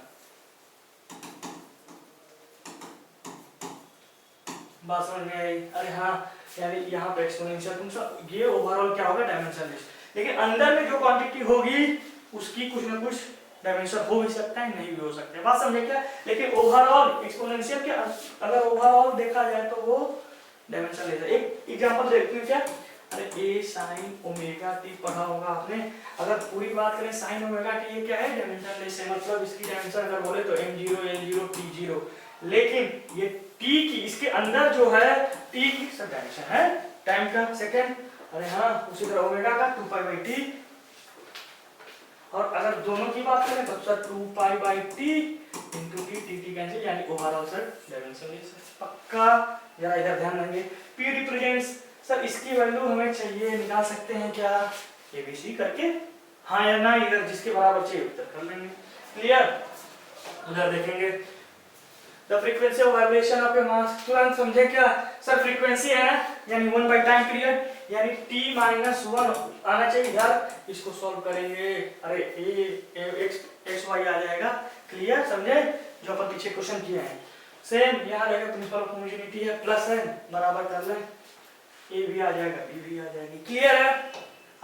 बात समझ में आई, अरे हाँ, यानी यहाँ पे एक्सपोनेंशियल फंक्शन, ये ओवरऑल क्या होगा, डायमेंशन लेस, लेकिन अंदर में जो क्वांटिटी होगी उसकी कुछ ना कुछ डायमेंशन हो भी सकता है, नहीं भी हो सकता है, बात समझे क्या, लेकिन ओवरऑल एक्सपोनेंशियल के अगर ओवरऑल देखा जाए तो वो डायमेंशन लेस है। एक एग्जांपल देखते हैं क्या, अरे a sin ओमेगा t पढ़ा होगा आपने, अगर पूरी बात करें sin ओमेगा t ये क्या है, डायमेंशन लेस है, मतलब इसकी डायमेंशन अगर बोले तो m0 l0 t0, लेकिन ये t की इसके अंदर जो है t की सब डायमेंशन है, टाइम का, सेकंड, अरे हाँ, उसी तरह ओमेगा का 2 पाई बाई t, और अगर दोनों की बात करें तो sir 2 pi by T into T, T cancel, यानी ओवरऑल सर डायमेंशन पक्का। जरा इधर ध्यान देंगे, पी रिप्रेजेंट्स सर इसकी वैल्यू हमें चाहिए, निकाल सकते हैं क्या एबीसी करके, हाँ या ना, इधर जिसके बराबर चाहिए उत्तर कर लेंगे। क्लियर? उधर देखेंगे the frequency of vibration of a mass, तुरंत समझे क्या सर फ्रीक्वेंसी है ना, यानी 1 बाई टाइम पीरियड, यानी t माइनस 1 आना चाहिए यार। इसको सॉल्व करेंगे, अरे एक्स वाई आ जाएगा। क्लियर? समझे जो अपन पीछे क्वेश्चन किए हैं। सेम यहाँ रहेगा, प्रिंसिपल ऑफ होमोजेनिटी है, प्लस है, बराबर कर लें, ए भी आ जाएगा, बी भी आ जाएगी। क्लियर है?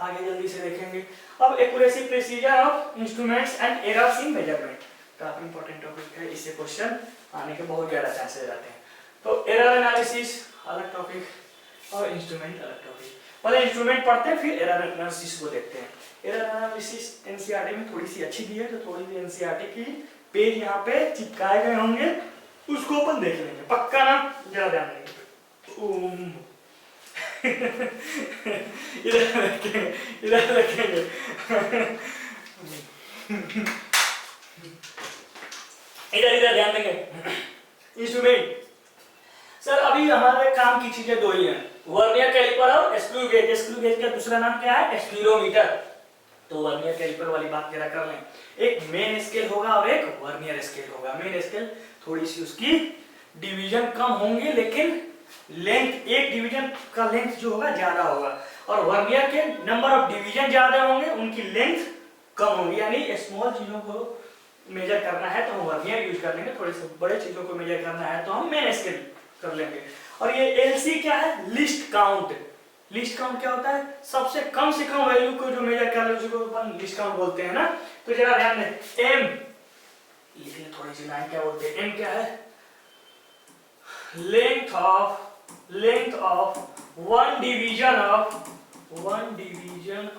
आगे जल्दी से देखेंगे। अब accuracy precision of instruments and errors in measurement, काफी इंपॉर्टेंट टॉपिक है, इससे क्वेश्चन आने के बहुत ज्यादा चांसेस रहते हैं। तो एरर एनालिसिस अलग टॉपिक और इंस्ट्रूमेंट अलग टॉपिक। पहले इंस्ट्रूमेंट पढ़ते हैं, फिर एरर एनालिसिस को देखते हैं। एरर एनालिसिस एनसीईआरटी में थोड़ी सी अच्छी दी है, तो थोड़ी सी एनसीईआरटी की पेज यहाँ पे चिपकाए गए होंगे, उसको अपन देख लेंगे पक्का ना, जरा ध्यान देंगे। इधर रखेंगे, इधर रखेंगे। इधर इधर ध्यान देंगे। इंस्ट्रूमेंट सर अभी हमारे काम की चीजें दो ही हैं, वर्नियर कैलिपर और स्क्रू गेज। स्क्रू गेज का दूसरा नाम क्या है? स्क्लेरोमीटर। तो वर्नियर कैलिपर वाली बात जरा कर लें। एक मेन स्केल होगा और एक वर्नियर स्केल होगा। मेन स्केल थोड़ी सी उसकी डिवीजन कम होंगे, लेकिन लेंथ, एक डिवीजन का लेंथ जो होगा ज्यादा होगा, और वर्नियर के नंबर ऑफ डिवीजन ज्यादा होंगे, उनकी लेंथ कम होगी। यानी स्मॉल चीजों को मेजर करना है तो हम वर्नियर यूज कर लेंगे, थोड़े से बड़े चीजों को मेजर करना है तो हम मेन स्केल कर लेंगे। और ये एलसी क्या है? List count. लिस्ट काउंट क्या होता है? सबसे कम से कम वैल्यू को जो मेजर कर ले उसको अपन लिस्ट काउंट बोलते हैं ना। तो जरा ध्यान दें, एम लिख लें, थोड़ी सी लाइन क्या बोलते हैं। एम क्या है? Length of one division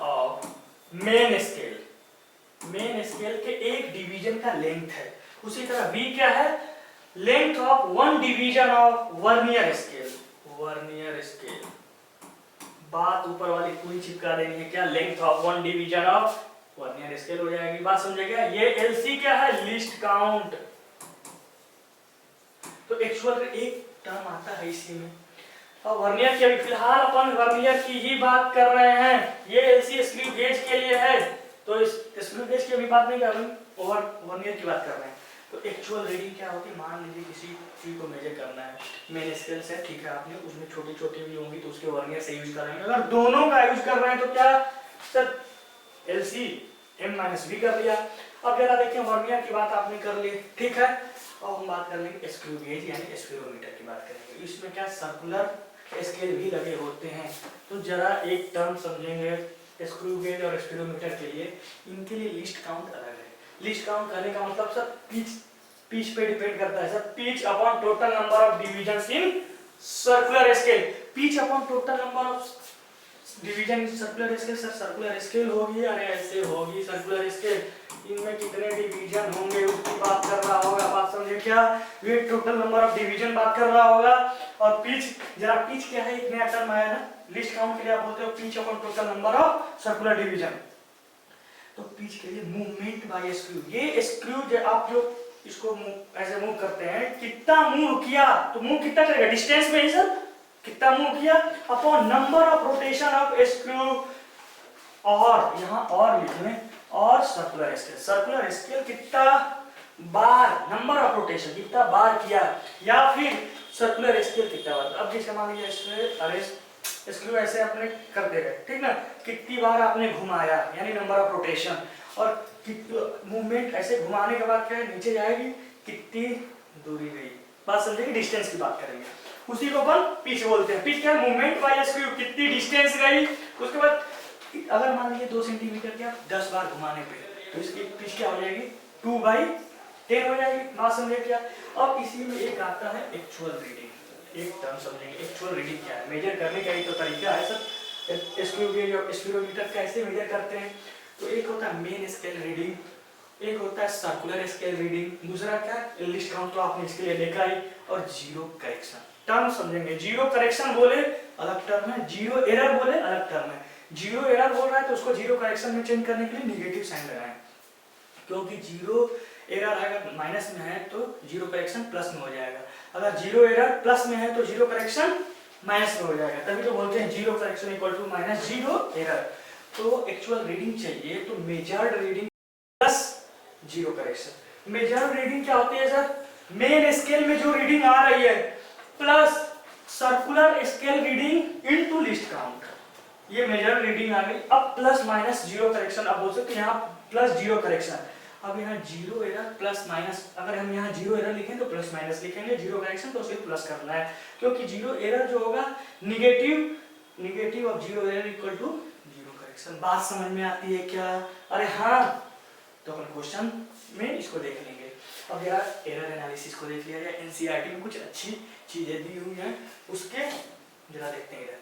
of main scale. Main scale के एक डिवीजन का लेंथ है। उसी तरह बी क्या है? Length of one division of vernier scale. Vernier scale बात ऊपर वाली पूरी चिपका देनी है, क्या? Length of one division of vernier scale हो जाएगी। बात समझे क्या? ये एलसी क्या है? List count. तो एक्चुअल एक टर्म आता है इसी में। अब वर्नियर की, अभी फिलहाल अपन वर्नियर की ही बात कर रहे हैं, ये एलसी स्क्रू गेज के लिए है, तो इस स्क्रू गेज की अभी बात नहीं कर रहे, और वर्नियर की बात कर रहे हैं। तो एक्चुअल रीडिंग क्या होती है? मान लीजिए किसी चीज को मेजर करना है, मेन स्केल से, ठीक है, आपने उसमें छोटी छोटी भी होंगी तो उसके वर्नियर से यूज करेंगे। अगर दोनों का यूज कर रहे हैं तो क्या sir? LC M minus B कर लिया। अब जरा देखिए, वर्नियर की बात आपने कर ली, ठीक है, और हम बात कर लेंगे स्क्रू गेज यानी स्क्लेरोमीटर की बात करेंगे। इसमें क्या सर्कुलर स्केल भी लगे होते हैं। तो जरा एक टर्म समझेंगे स्क्रू गेज और स्क्लेरोमीटर के लिए, इनके लिए लिस्ट काउंट अलग है। लिस्ट काउंट करने का मतलब सर पिच पे डिपेंड करता है sir. Pitch upon total number of divisions in circular scale. Pitch upon total number of division in circular scale. Sir circular scale होगी, अरे ऐसे होगी सर्कुलर स्केल, इनमें कितने डिवीजन होंगे उसकी बात कर रहा होगा। बात समझे क्या? ये टोटल नंबर ऑफ डिवीजन बात कर रहा होगा। और पिच, जरा पिच क्या है? एक नया टर्म आया ना लिस्ट काउंट के लिए, आप बोलते हो pitch upon total number of circular division. तो पिच के लिए मूवमेंट बाय स्क्रू। ये स्क्रू आप जो इसको ऐसे मूव करते हैं, कितना मूव किया, तो मूव कितना करेगा? डिस्टेंस में ही सर, कितना मूव किया upon number of rotation of screw, और यहाँ और लिख लें, और सर्कुलर स्केल। सर्कुलर स्केल कितना बार, नंबर ऑफ रोटेशन कितना बार किया, या फिर सर्कुलर स्केल कितना बार। अब जैसे मान लीजिए स्क्रू ऐसे आपने कर दे रहे, ठीक ना, कितनी बार आपने घुमाया यानी नंबर ऑफ रोटेशन, और मूवमेंट ऐसे घुमाने के बाद क्या है? नीचे जाएगी, कितनी दूरी गई। बात समझेगी? डिस्टेंस की बात करेंगे, उसी को अपन पिच बोलते हैं। पिच क्या है? मूवमेंट बाय स्क्रू, कितनी डिस्टेंस गई। उसके बाद अगर मान लीजिए 2 सेंटीमीटर क्या 10 बार घुमाने पे, तो इसकी पिच क्या हो जाएगी? 2/10 हो जाएगी। बात समझे क्या? अब इसी में एक आता है एक्चुअल रीडिंग। एक टर्म समझेंगे, एक्चुअल रीडिंग क्या है? मेजर करने का ही तो तरीका है सर। स्क्रू गेज और स्क्लेरोमीटर कैसे मेजर करते हैं? तो एक होता है मेन स्केल रीडिंग, एक होता है सर्कुलर स्केल रीडिंग, दूसरा क्या है? लिस्ट काउंट, तो आपने इसके लिए देखा ही, और जीरो करेक्शन। टर्म समझेंगे, जीरो करेक्शन बोले अलग टर्म है, जीरो एरर बोले अलग टर्म है। जीरो एरर बोल रहा है तो उसको जीरो करेक्शन में चेंज करने के लिए निगेटिव साइन लगाएं, क्योंकि जीरो एरर अगर माइनस में है तो जीरो करेक्शन प्लस में हो जाएगा, अगर जीरो एरर प्लस में है तो जीरो करेक्शन माइनस में हो जाएगा, तभी तो बोलते हैं zero correction equal to minus zero error. तो एक्चुअल रीडिंग चाहिए तो measured reading plus zero correction. Measured reading क्या होती है सर? मेन स्केल में जो रीडिंग आ रही है plus circular scale reading into list count, ये मेजर रीडिंग आ गई। अब प्लस माइनस जीरो करेक्शन, अब बोल सकते हैं यहाँ प्लस जीरो करेक्शन, अब यहाँ जीरो एरर प्लस माइनस, अगर हम यहाँ जीरो एरर लिखें तो प्लस माइनस लिखेंगे, जीरो करेक्शन तो सिर्फ प्लस करना है, क्योंकि जीरो एरर जो होगा negative of zero error equal to zero correction. बात समझ में आती है क्या? अरे हाँ, तो अपन क्वेश्चन में इसको देख लेंगे। अब जरा एरर एनालिसिस को देख लिया जाए, एनसीईआरटी में कुछ अच्छी चीजें दी हुई हैं, उसके जरा देखते हैं।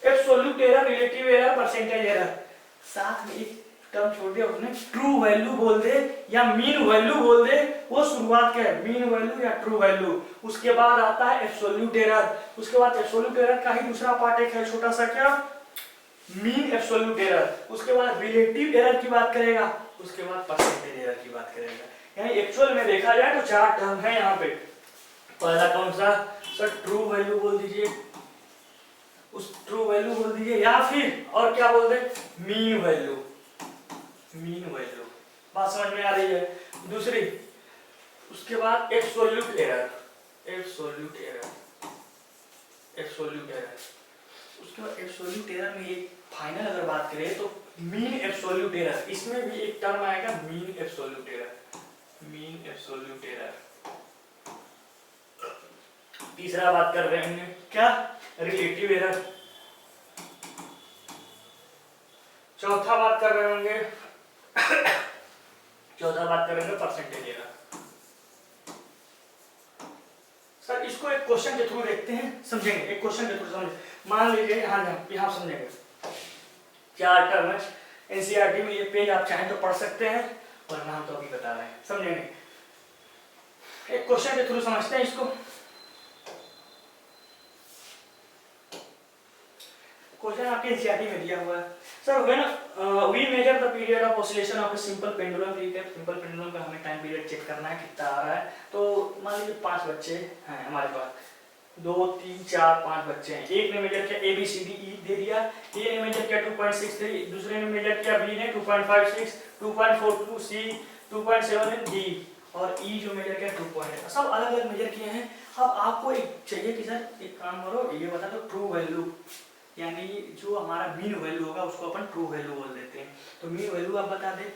Absolute error, relative error, percentage error, साथ में एक टर्म छोड़ दिया उसने, ट्रू वैल्यू बोल दे या मीन वैल्यू बोल दे, वो शुरुआत क्या है? मीन वैल्यू या ट्रू वैल्यू। उसके बाद आता है एब्सोल्यूट एरर, उसके बाद एब्सोल्यूट एरर का ही दूसरा पार्ट एक है छोटा सा, क्या? Mean absolute error. उसके बाद रिलेटिव एरर की बात करेगा, उसके बाद परसेंटेज एरर की बात करेगा। यानी एक्चुअल में देखा जाए तो चार टर्म है यहाँ पे। पहला कौन सा सर? ट्रू वैल्यू बोल दीजिए, उस ट्रू वैल्यू बोल दीजिए, या फिर और क्या बोल दे? Mean value, mean value. बात समझ में आ रही है? दूसरी, उसके बाद absolute error, absolute error, absolute error. उसके बाद एब्सोल्यूट एरर में एक फाइनल अगर बात करें तो मीन एब्सोल्यूट एरर, इसमें भी एक टर्म आएगा mean absolute error, mean absolute error. तीसरा बात कर रहे हैं क्या? Relative error. चौथा बात कर रहे होंगे चौथा बात करेंगे परसेंटेज एरर। सर इसको एक क्वेश्चन के थ्रू देखते हैं, समझेंगे, एक क्वेश्चन के थ्रू समझ। मान लीजिए यहाँ समझेंगे, चार टर्म है एनसीईआरटी में, ये पेज आप चाहें तो पढ़ सकते हैं, वरना हम तो अभी बता रहे हैं, समझेंगे। एक क्वेश्चन के थ्रू समझते हैं इसको। क्वेश्चन आपके एनसीईआरटी में दिया हुआ है sir, when we measure the period of oscillation of a simple pendulum, ठीक है, सिंपल पेंडुलम का हमें टाइम पीरियड चेक करना है कितना आ रहा है। तो मान लीजिए 5 बच्चे हैं हमारे पास, 2 3 4 5 बच्चे हैं। एक ने मेजर किया ABCDE दे दिया, ए ने मेजर किया 2.63, दूसरे ने मेजर किया B ने 2.56, 2.42 C, 2.7 D, और E जो मेजर किया 2.8, सब अलग अलग मेजर किए हैं। अब आपको एक चाहिए कि सर एक काम करो, ये बता दो ट्रू वैल्यू, यानी जो हमारा मीन वैल्यू होगा उसको अपन ट्रू वैल्यू बोल देते हैं। तो मीन वैल्यू आप बता दें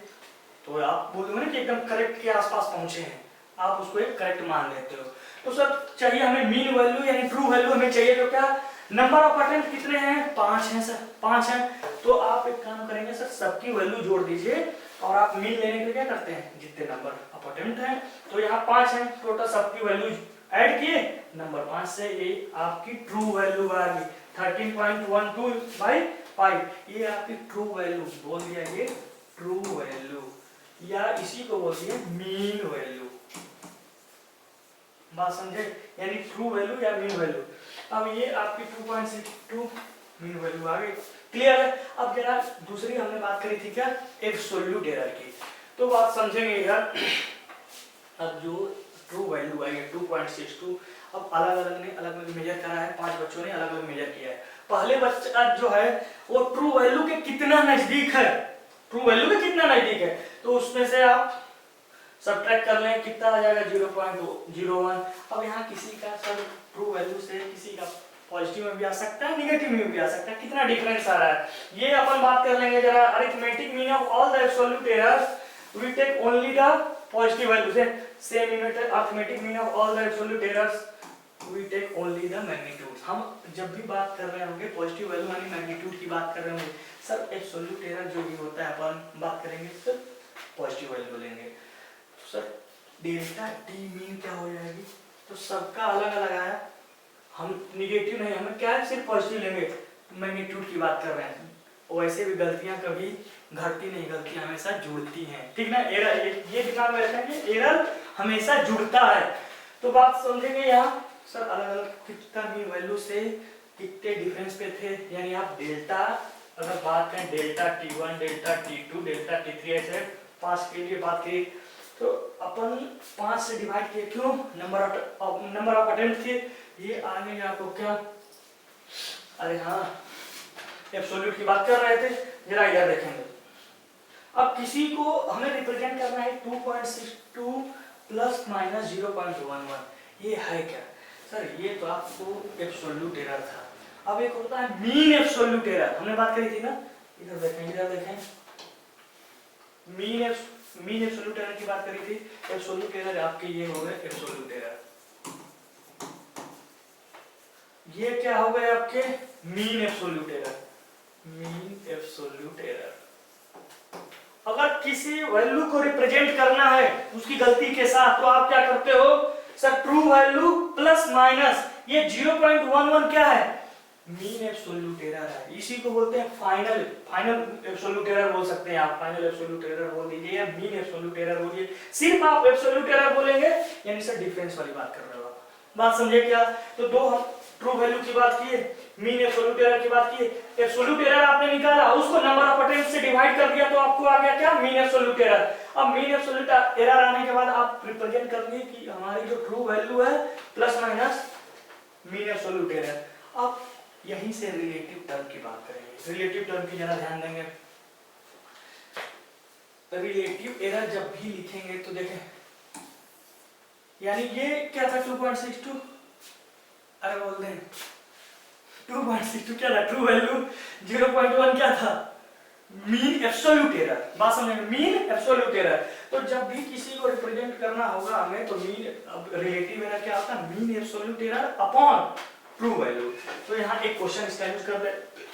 तो आप बोलोगे ना कि एकदम करेक्ट के आसपास पहुंचे हैं, आप उसको एक करेक्ट मान लेते हो। तो सर चाहिए हमें मीन वैल्यू यानी ट्रू वैल्यू हमें चाहिए, तो क्या नंबर ऑफ अटेम्प्ट कितने हैं? 5 हैं सर, 5 हैं। तो आप एक काम करेंगे सर, सबकी वैल्यू जोड़ दीजिए और आप मीन लेने के लिए क्या करते हैं? जितने नंबर ऑफ अटेम्प्ट हैं, तो यहाँ 5 हैं टोटल, सबकी वैल्यू ऐड किए, नंबर 5 से ये आपकी ट्रू वैल्यू आ गई 13.12/5, ये आपकी ट्रू वैल्यू बोल दिया, ये ट्रू वैल्यू, या इसी को बोल दिया मीन वैल्यू। बात समझे? यानी ट्रू वैल्यू या मीन वैल्यू। अब ये आपकी 2.62 मीन वैल्यू आ गई, क्लियर है? अब जरा दूसरी हमने बात करी थी क्या? एब्सोल्यूट एरर की, तो बात समझेंगे यार। अब जो ट्रू वैल्यू आई है 2.62, अब अलग अलग ने अलग अलग मेजर करा है, 5 बच्चों ने अलग अलग मेजर किया है। पहले बच्चा जो है वो ट्रू वैल्यू के कितना नजदीक है, ट्रू वैल्यू के कितना नजदीक है, तो उसमें से आप सब्ट्रैक्ट कर लें, कितना आ जाएगा? 0.01। अब यहाँ किसी का सर ट्रू वैल्यू से किसी का पॉजिटिव में भी आ सकता है, निगेटिव में भी आ सकता है, कितना डिफरेंस आ रहा है ये अपन बात कर लेंगे जरा। Arithmetic mean of all the absolute errors we take only the positive values है, same arithmetic mean of all the absolute errors we take only the magnitude। हम जब भी बात कर रहे होंगे पॉजिटिव वैल्यू यानी मैग्नीट्यूड की बात कर रहे होंगे सर, एब्सोल्यूट एरर जो भी होता है अपन बात करेंगे सर पॉजिटिव वैल्यू लेंगे। तो सर डेल्टा टी मीन क्या हो जाएगी? तो सबका अलग अलग आया, हम निगेटिव नहीं, हमें क्या है सिर्फ पॉजिटिव लेंगे, मैग्नीट्यूड की बात कर रहे हैं। वैसे भी गलतियां कभी घटती नहीं, गलतियां हमेशा जुड़ती हैं, ठीक ना? एरर ये दिमाग में रखना है कि एरर हमेशा जुड़ता है। तो बात समझेंगे यहाँ सर अलग अलग कितना भी वैल्यू से कितने डिफरेंस पे थे, यानी आप डेल्टा अगर बात करें delta T1, delta T2, delta T3 ऐसे 5 के लिए बात की तो अपन 5 से डिवाइड किए, क्यों? नंबर ऑफ अटेम्प्ट थे। ये आगे आपको क्या, अरे हाँ एब्सोल्यूट की बात कर रहे थे, जरा इधर देखेंगे। अब किसी को हमें रिप्रेजेंट करना है 2.62 प्लस माइनस 0.11, ये है क्या सर? ये तो आपको एब्सोल्यूट एरर था। अब एक होता है मीन एब्सोल्यूट एरर, हमने बात करी थी ना, इधर देखें, इधर देखें, मीन एब्सोल्यूट एरर की बात करी थी। एब्सोल्यूट एरर आपके ये हो गए एब्सोल्यूट एरर, ये क्या हो गए आपके mean absolute error, mean absolute error. अगर किसी वैल्यू को रिप्रेजेंट करना है उसकी गलती के साथ, तो आप क्या करते हो sir? True value plus minus ये 0.11 क्या है? मीन एब्सोल्यूट एरर है। इसी को बोलते हैं फाइनल एब्सोल्यूट एरर बोल सकते हैं आप, फाइनल एब्सोल्यूट एरर बोल दीजिए या मीन एब्सोल्यूट एरर बोलिए। सिर्फ आप एब्सोल्यूट एरर बोलेंगे यानी सर डिफरेंस वाली बात कर रहे हो आप। बात समझे क्या? तो दो हम ट्रू वैल्यू की बात किए, मीन एब्सोल्यूट एरर की बात किए। एब्सोल्यूट एरर आपने निकाला, उसको नंबर ऑफ अटेम्प्ट से डिवाइड कर दिया, तो आपको आ गया क्या? Mean absolute error. अब मीन एब्सोल्यूट एरर आने के बाद आप रिप्रेजेंट कर दिए कि हमारी जो ट्रू वैल्यू है plus minus mean absolute error. अब यहीं से रिलेटिव टर्म की बात करेंगे। रिलेटिव टर्म की जरा ध्यान देंगे। रिलेटिव एरर जब भी लिखेंगे तो देखें, यानी ये क्या था 2.62, अरे बोल दें 2.62 क्या था? ट्रू वैल्यू 0.1 क्या था? Mean absolute error. बात समझ में? Mean absolute error. तो जब भी किसी को रिप्रेजेंट करना होगा हमें, तो मीन रिलेटिव एरर क्या होता है? Mean absolute error upon true value. तो यहाँ एक क्वेश्चन इसका यूज कर ले।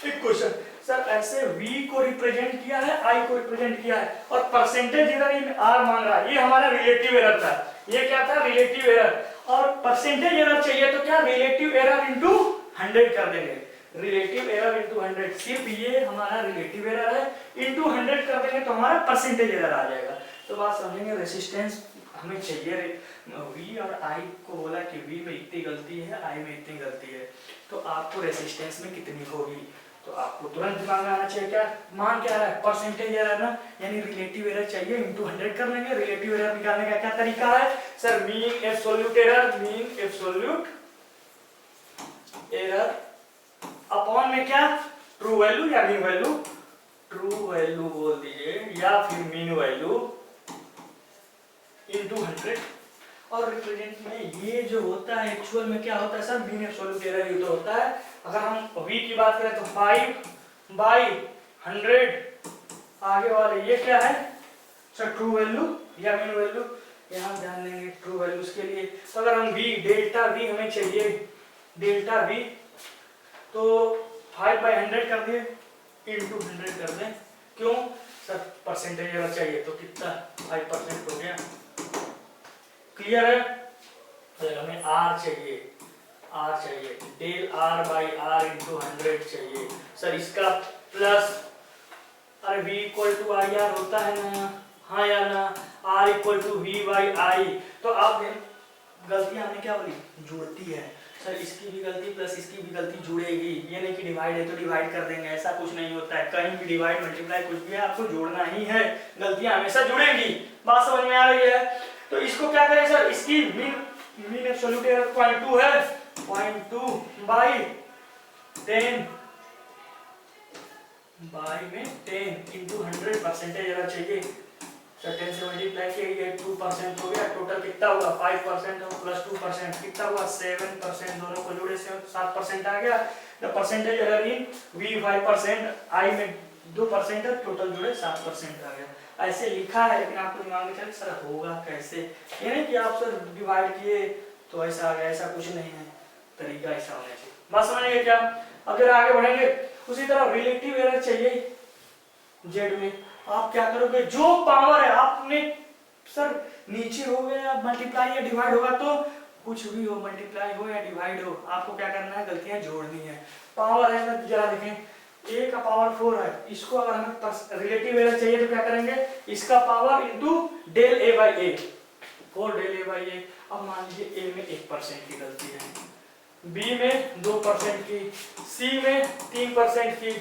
एक क्वेश्चन सर, ऐसे v को रिप्रेजेंट किया है, i को रिप्रेजेंट किया है और परसेंटेज एरर इन r मांग रहा है। ये हमारा रिलेटिव एरर था। ये क्या था? Relative error. और परसेंटेज एरर चाहिए तो क्या? रिलेटिव एरर इनटू 100 कर देंगे। रिलेटिव एरर इनटू 100, सिर्फ ये हमारा रिलेटिव एरर है, इनटू 100 कर देंगे तो हमारा परसेंटेज एरर आ जाएगा। तो बात समझेंगे, रेसिस्टेंस हमें चाहिए। v और i को बोला कि v में इतनी गलती है, i में इतनी गलती है, तो आपको रेसिस्टेंस में कितनी होगी? तो आपको तुरंत दिमाग में आना चाहिए क्या? मान क्या है? परसेंटेज एरर ना, यानी रिलेटिव एरर चाहिए, इनटू 100 कर लेंगे। रिलेटिव एरर निकालने का क्या तरीका है sir? Mean absolute error, mean absolute error upon में क्या? ट्रू वैल्यू या मीन वैल्यू? ट्रू वैल्यू बोल दीजिए या फिर मीन वैल्यू इनटू 100। और रिप्रेजेंट में ये जो होता है एक्चुअल में क्या होता है सर? मीन एब्सोल्यूट एरर ये तो होता है। अगर हम v की बात करें तो 5/100, आगे वाले ये क्या है सर? ट्रू वैल्यू या मीन वैल्यू। यहाँ ध्यान देंगे ट्रू वैल्यूज के लिए। तो अगर हम डेल्टा v हमें चाहिए, डेल्टा v, तो 5/100 कर दिए, इनटू 100 कर दें। क्यों सर? परसेंटेज एरर चाहिए, तो कितना? 5% हो गया। क्लियर है? तो हमें r चाहिए, del r by r into 100 चाहिए सर। इसका प्लस, अरे v equal to I R होता है ना, हाँ या ना? r equal to v by I. तो आप गलतियां हमें क्या बोली? जुड़ती है सर। इसकी भी गलती प्लस इसकी भी गलती जुड़ेगी। ये नहीं कि डिवाइड है तो डिवाइड कर देंगे, ऐसा कुछ नहीं होता है। कहीं भी डिवाइड मल्टीप्लाई कुछ भी है, आपको जोड़ना ही है। गलतियां हमेशा जुड़ेंगी। बात समझ में आ रही है? तो इसको क्या करें सर? इसकी मीन एब्सोल्यूट एरर 0.2 है, 0.2 बाई 10 इंटू 100। परसेंटेज एरर चाहिए सर, 10 से मल्टीप्लाई किया, ये 2% हो गया। टोटल कितना हुआ? 5% और प्लस 2% कितना हुआ? 7%। दोनों को जोड़े से 7% आ गया। The percentage error in v 5%, i में 2% है, टोटल जोड़े 7% आ गया। ऐसे लिखा है, लेकिन आपको दिमाग में चले सर होगा कैसे? ये नहीं कि आप सर डिवाइड किए तो ऐसा आ गया, ऐसा कुछ नहीं है। तरीका ऐसा होना चाहिए। बात समझिए क्या? अब जरा आगे बढ़ेंगे। उसी तरह रिलेटिव एरर चाहिए जेड में। आप क्या करोगे? जो पावर है आपने सर नीचे हो गया मल्टीप्लाई या डिवाइड होगा, तो कुछ भी हो, मल्टीप्लाई हो या डिवाइड हो, आपको क्या करना है? गलतियां जोड़नी है। पावर है ना, जरा देखें, a का पावर 4 है, इसको अगर हमें रिलेटिव एरर चाहिए तो क्या करेंगे? इसका power into del a by a, 4 del a by a। अब मान लीजिए a में 1% की गलती है, b में 2% की, c में 3% की,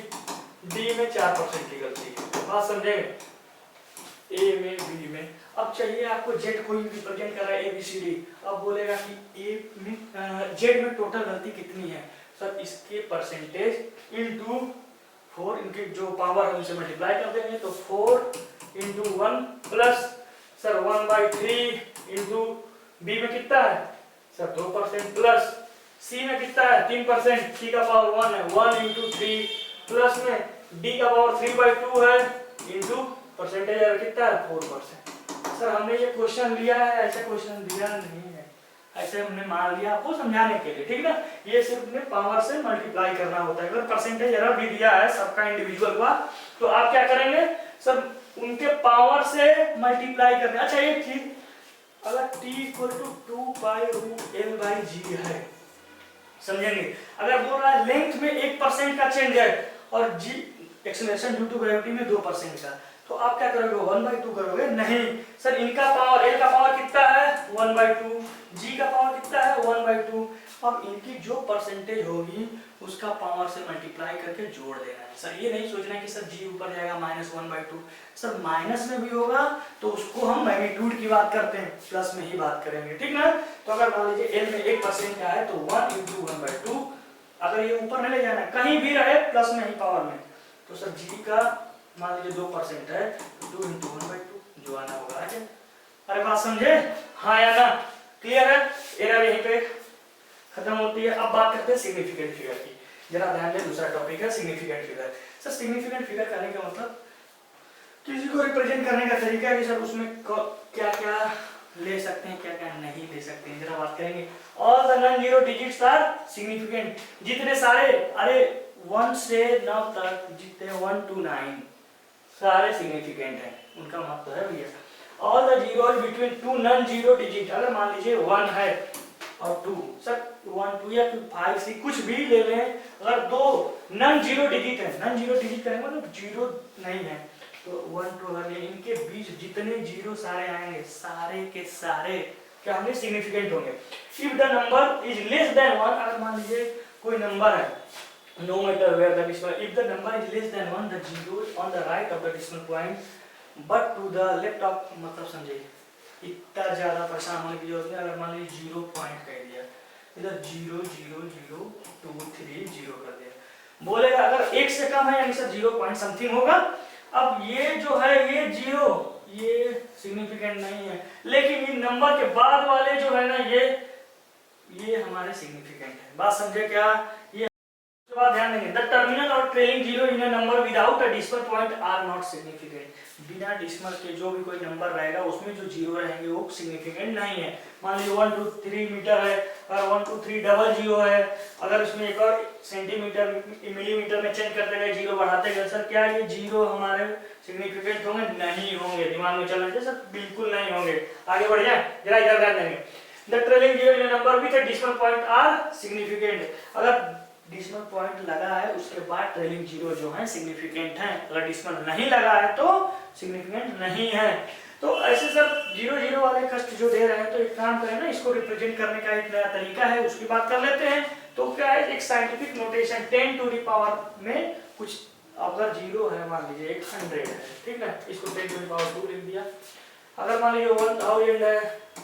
डी में 4% की गलती है, बात समझेंगे। ए में, बी में, अब चाहिए आपको जेड कोई रिप्रेजेंट कर रहा है ए बी सी डी, अब बोलेगा कि ए में जेड में टोटल गलती कितनी है, सर इसके परसेंटेज इनटू 4, इनके जो पावर है उनसे मल्टीप्लाई कर देंगे, तो 4 into 1 plus sir 1/3 into B में कितना है सर 2% प्लस सी में कितना है 3%, सी का पावर 1 है, 1 इंटू 3 प्लस में डी का पावर 3/2 है इंटू परसेंटेज कितना है 4%। सर हमने ये क्वेश्चन लिया है, ऐसा क्वेश्चन दिया नहीं है, ऐसे हमने मान लिया आपको समझाने के लिए, ठीक ना। ये सिर्फ ने पावर से मल्टीप्लाई करना होता है। अगर परसेंटेज एरर भी दिया है सबका इंडिविजुअल का, तो आप क्या करेंगे सर उनके पावर से मल्टीप्लाई करने। अच्छा एक चीज, अगर t = 2π√L/g है, समझेंगे, अगर बोल रहा है लेंथ में 1% का चेंज है और g acceleration due to gravity में 2% का, तो आप क्या करोगे 1/2 करोगे, नहीं सर इनका पावर, L का पावर कितना है 1/2, G का पावर कितना है 1/2, अब इनकी जो परसेंटेज होगी उसका पावर से मल्टीप्लाई करके जोड़ देना है। सर ये नहीं सोचना है कि सर G ऊपर जाएगा -1/2, सर माइनस में भी होगा तो उसको हम मैग्नीट्यूड की बात करते हैं, प्लस में ही बात करेंगे, ठीक ना। तो अगर मान लीजिए L में 1% का है तो 1 × 1/2, अगर ये ऊपर नहीं ले जाना है कहीं भी रहे प्लस में ही पावर में, तो सर G का मान लीजिए 2% है, 2 × 1/2 जो आना होगा। अरे बात समझे, हाँ या ना, क्लियर है। एरर यहीं पे खत्म होती है। अब बात करते हैं सिग्निफिकेंट फिगर की, जरा ध्यान दें, दूसरा टॉपिक है significant figure. Sir significant figure करने का मतलब किसी को रिप्रेजेंट करने का तरीका है कि सर उसमें क्या क्या ले सकते हैं, क्या क्या नहीं ले सकते हैं, जरा बात करेंगे। All the non zero digits are significant, जितने सारे, अरे 1 से 9 तक जितने 1 to 9 सारे सिग्निफिकेंट हैं, उनका महत्व है भैया। All the zeros between 2 non zero digit, अगर मान लीजिए 1 है और 2, सर 1 2 या 5 6 कुछ भी ले लें, अगर दो नॉन जीरो डिजिट है, नॉन जीरो डिजिट करेंगे मतलब जीरो नहीं है, तो 1 2 अगर ले, इनके बीच जितने जीरो सारे आएंगे सारे के सारे क्या होंगे सिग्निफिकेंट होंगे। If the number is less than 1, अगर मान लीजिए कोई नंबर है, no matter where the decimal, if the number is less than 1, the zero is on the right of the decimal point but to the left of, मतलब समझिए इतना ज्यादा परेशान होने की जरूरत नहीं। अगर मान लीजिए 0 पॉइंट कह दिया, इधर 0 0 0 2 3 0 कर दिया, बोलेगा अगर 1 से कम है यानी सर 0 पॉइंट समथिंग होगा। अब ये जो है ये 0, ये सिग्निफिकेंट नहीं है, लेकिन ये नंबर के बाद वाले जो है ना ये हमारे सिग्निफिकेंट है। बात समझे क्या? ये ध्यान देंगे, द टर्मिनल और trailing zero in a number without a decimal point are not significant. बिना डेसिमल के जो भी कोई नंबर रहेगा उसमें जो जीरो रहेंगे वो सिग्निफिकेंट नहीं है। मान लीजिए 1 2 3 मीटर है, अगर 1 2 3 डबल जीरो है, अगर इसमें एक और सेंटीमीटर मिलीमीटर में चेंज करते गए, जीरो बढ़ाते गए, सर क्या ये जीरो हमारे सिग्निफिकेंट होंगे? नहीं होंगे। दिमाग में चलना चाहिए सर, बिल्कुल नहीं होंगे। आगे बढ़ जाए, जरा इधर ध्यान देंगे। The trailing zero in a number with a decimal point are significant. अगर डेसिमल पॉइंट लगा है उसके बाद ट्रेलिंग जीरो जो है सिग्निफिकेंट है, अगर डेसिमल नहीं लगा है तो सिग्निफिकेंट नहीं है। तो ऐसे सर जीरो जीरो वाले कष्ट जो दे रहे हैं, तो एक काम करें ना, इसको रिप्रेजेंट करने का एक नया तरीका है, उसकी बात कर लेते हैं। तो क्या है, एक scientific notation 10 to the power में कुछ, अगर जीरो है मान लीजिए 100 है, ठीक है, इसको 10 टू द पावर 2 लिख दिया। अगर मान लीजिए 1000 है,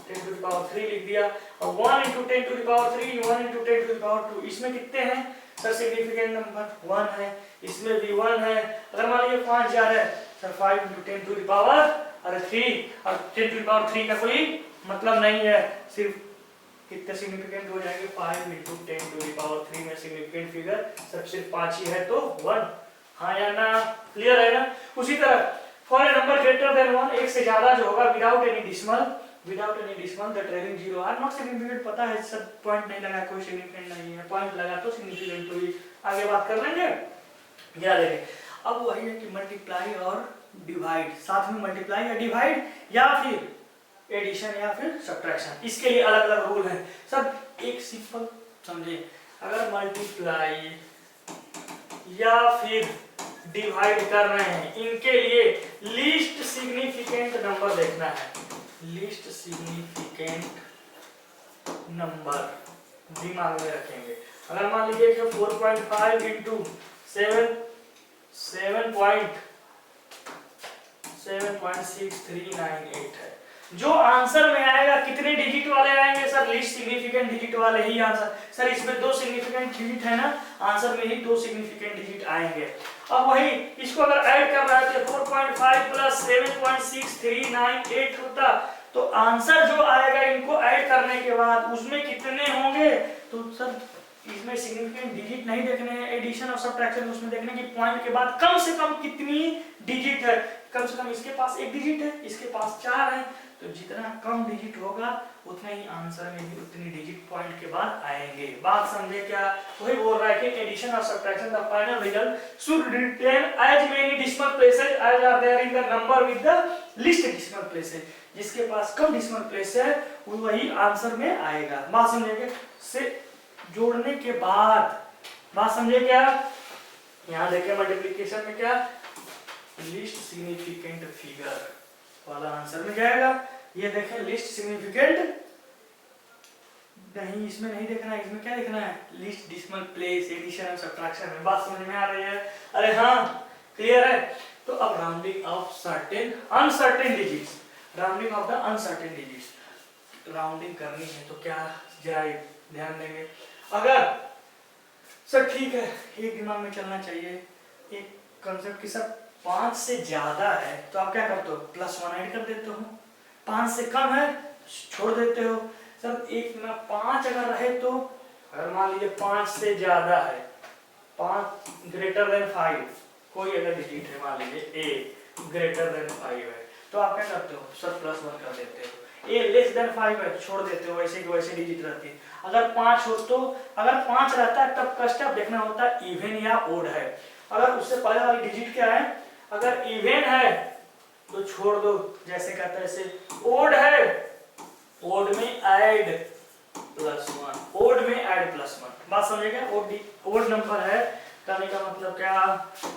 10 टू द पावर 3 लिख दिया, और 1 × 10 to the power 3, 1 × 10 to the power 2, इसमें कितने हैं सर? सिग्निफिकेंट नंबर 1 है, इसमें भी 1 है। अगर मान लीजिए 5000 है सर, 5 × 10 टू द पावर 3, और 10 टू द पावर 3 का कोई मतलब नहीं है, सिर्फ कितने सिग्निफिकेंट हो जाएंगे 5 × 10 टू द पावर 3 में सिग्निफिकेंट फिगर सब सिर्फ 5 ही है, तो 1। हाँ या ना, क्लियर है ना? उसी तरह for a number greater than 1, एक से ज्यादा जो होगा without any decimal the trailing zero are not significant. पता है सर, पॉइंट नहीं लगा कोई सिग्निफिकेंट नहीं है, पॉइंट लगा तो सिग्निफिकेंट हुई। आगे बात कर लेंगे, क्या देखें। अब वही है कि मल्टीप्लाई और डिवाइड, साथ में मल्टीप्लाई या डिवाइड या फिर एडिशन या फिर सब्ट्रैक्शन, इसके लिए अलग अलग रूल है सर। एक सिंपल समझे, अगर मल्टीप्लाई या फिर डिवाइड कर रहे हैं, इनके लिए लीस्ट सिग्निफिकेंट नंबर देखना है। लीस्ट सिग्निफिकेंट नंबर दिमाग में रखेंगे। अगर मान लीजिए कि 4.5 × 7 7.6398 है। जो आंसर में आएगा कितने डिजिट वाले आएंगे सर? लीस्ट सिग्निफिकेंट डिजिट वाले ही आंसर। सर इसमें 2 सिग्निफिकेंट डिजिट है ना, आंसर में ही 2 सिग्निफिकेंट डिजिट आएंगे। अब वही इसको अगर ऐड कर रहा है तो 4.5 प्लस 7.6398 होता, तो आंसर जो आएगा इनको ऐड करने के बाद उसमें कितने होंगे? तो सर इसमें सिग्निफिकेंट डिजिट नहीं देखने हैं, एडिशन और सब्ट्रैक्शन उसमें देखने कि पॉइंट के बाद कम से कम कितनी डिजिट है। कम से कम इसके पास 1 डिजिट है, इसके पास 4 है, तो जितना कम डिजिट होगा उतना ही आंसर में भी उतनी डिजिट पॉइंट के बाद आएंगे। बात समझे क्या? वही बोल रहा है कि एडिशन और subtraction the final result should retain as many decimal places as are there in the number with the least decimal places. जिसके पास कम डेसिमल प्लेस है वही आंसर में आएगा। बात समझेंगे? से जोड़ने के बाद बात समझे क्या? यहां देखिए मल्टीप्लिकेशन में क्या, लिस्ट सिग्निफिकेंट फिगर वाला आंसर में जाएगा। ये देखें लिस्ट सिग्निफिकेंट नहीं, इसमें नहीं देखना है, इसमें क्या देखना है? लिस्ट डेसिमल प्लेस, एडिशन और सब्ट्रैक्शन में। बात समझ में आ रही है? अरे हाँ, क्लियर है? तो अब rounding off certain uncertain digits, rounding off the uncertain digits rounding करनी है तो क्या जरा ध्यान देंगे। अगर सर ठीक है, एक दिमाग में चलना चाहिए एक कंसेप्ट की, सर 5 से ज्यादा है तो आप क्या करते हो? +1 ऐड कर देते हो। 5 से कम है छोड़ देते हो। सर एक में 5 अगर रहे तो, अगर मान लीजिए 5 से ज्यादा है, 5 ग्रेटर देन 5, कोई अगर डिजिट है मान लीजिए a ग्रेटर देन 5 है, तो आप क्या करते हो? सर +1 कर देते हो। a लेस देन 5 है, छोड़ देते हो, वैसे की वैसे डिजिट रहती है। अगर 5 हो तो, अगर 5 रहता है तब का स्टेप देखना होता है इवन या ओड है। अगर उससे पहले वाली डिजिट क्या है? अगर इवन है तो छोड़ दो, जैसे कहता है ऐसे। ओड है, ओड में ऐड +1, ओड में ऐड +1। बात समझेगा? ओड नंबर है कहने का मतलब क्या?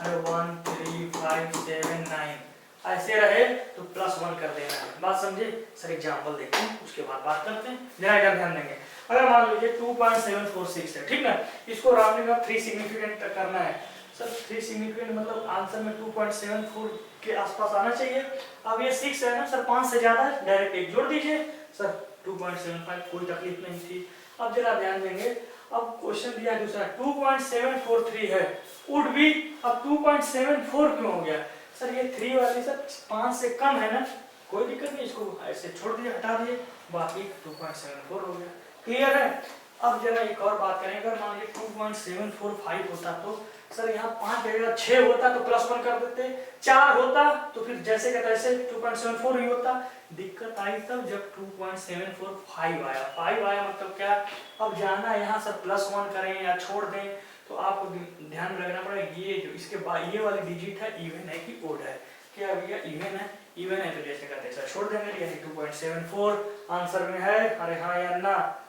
अरे 1 3 5 7 9 ऐसे रहे तो +1 कर देना है। बात समझे? सर एग्जांपल देखते हैं उसके बाद बात करते हैं, जरा इधर ध्यान देंगे। अगर मान लीजिए 2.746 है, ठीक ना, इसको राउंडिंग ऑफ 3 सिग्निफिकेंट तक करना है। सर 3 सिग्निफिकेंट मतलब आंसर में 2.74 के आसपास आना चाहिए। अब ये 6 है ना सर, 5 से ज्यादा है, डायरेक्ट 1 जोड़ दीजिए। सर 2.75, कोई तकलीफ नहीं थी। अब जरा ध्यान देंगे, अब क्वेश्चन दिया दूसरा 2.743 है, वुड बी। अब 2.74 क्यों हो गया? सर ये 3 वाली सर 5 से कम है ना, कोई दिक्कत नहीं, इसको ऐसे छोड़ दिए, हटा दिए, बाकी 2.74 हो गया। क्लियर है? अब जरा एक और बात करें, अगर मान लीजिए 2.745 होता तो सर यहाँ 5 जगह 6 होता तो +1 कर देते, 4 होता तो फिर जैसे का तैसे 2.74 ही होता। दिक्कत आई तब जब 2.745 आया, 5 आया मतलब क्या? अब जाना यहाँ सर +1 करें या छोड़ दें, तो आपको ध्यान में रखना पड़ेगा ये जो इसके बाद ये वाली डिजिट है इवन है कि ओड है? क्या भैया इवन है? इवन है तो जैसे का तैसा छोड़ देंगे, यानी 2.74 आंसर में है। अरे हाँ या ना?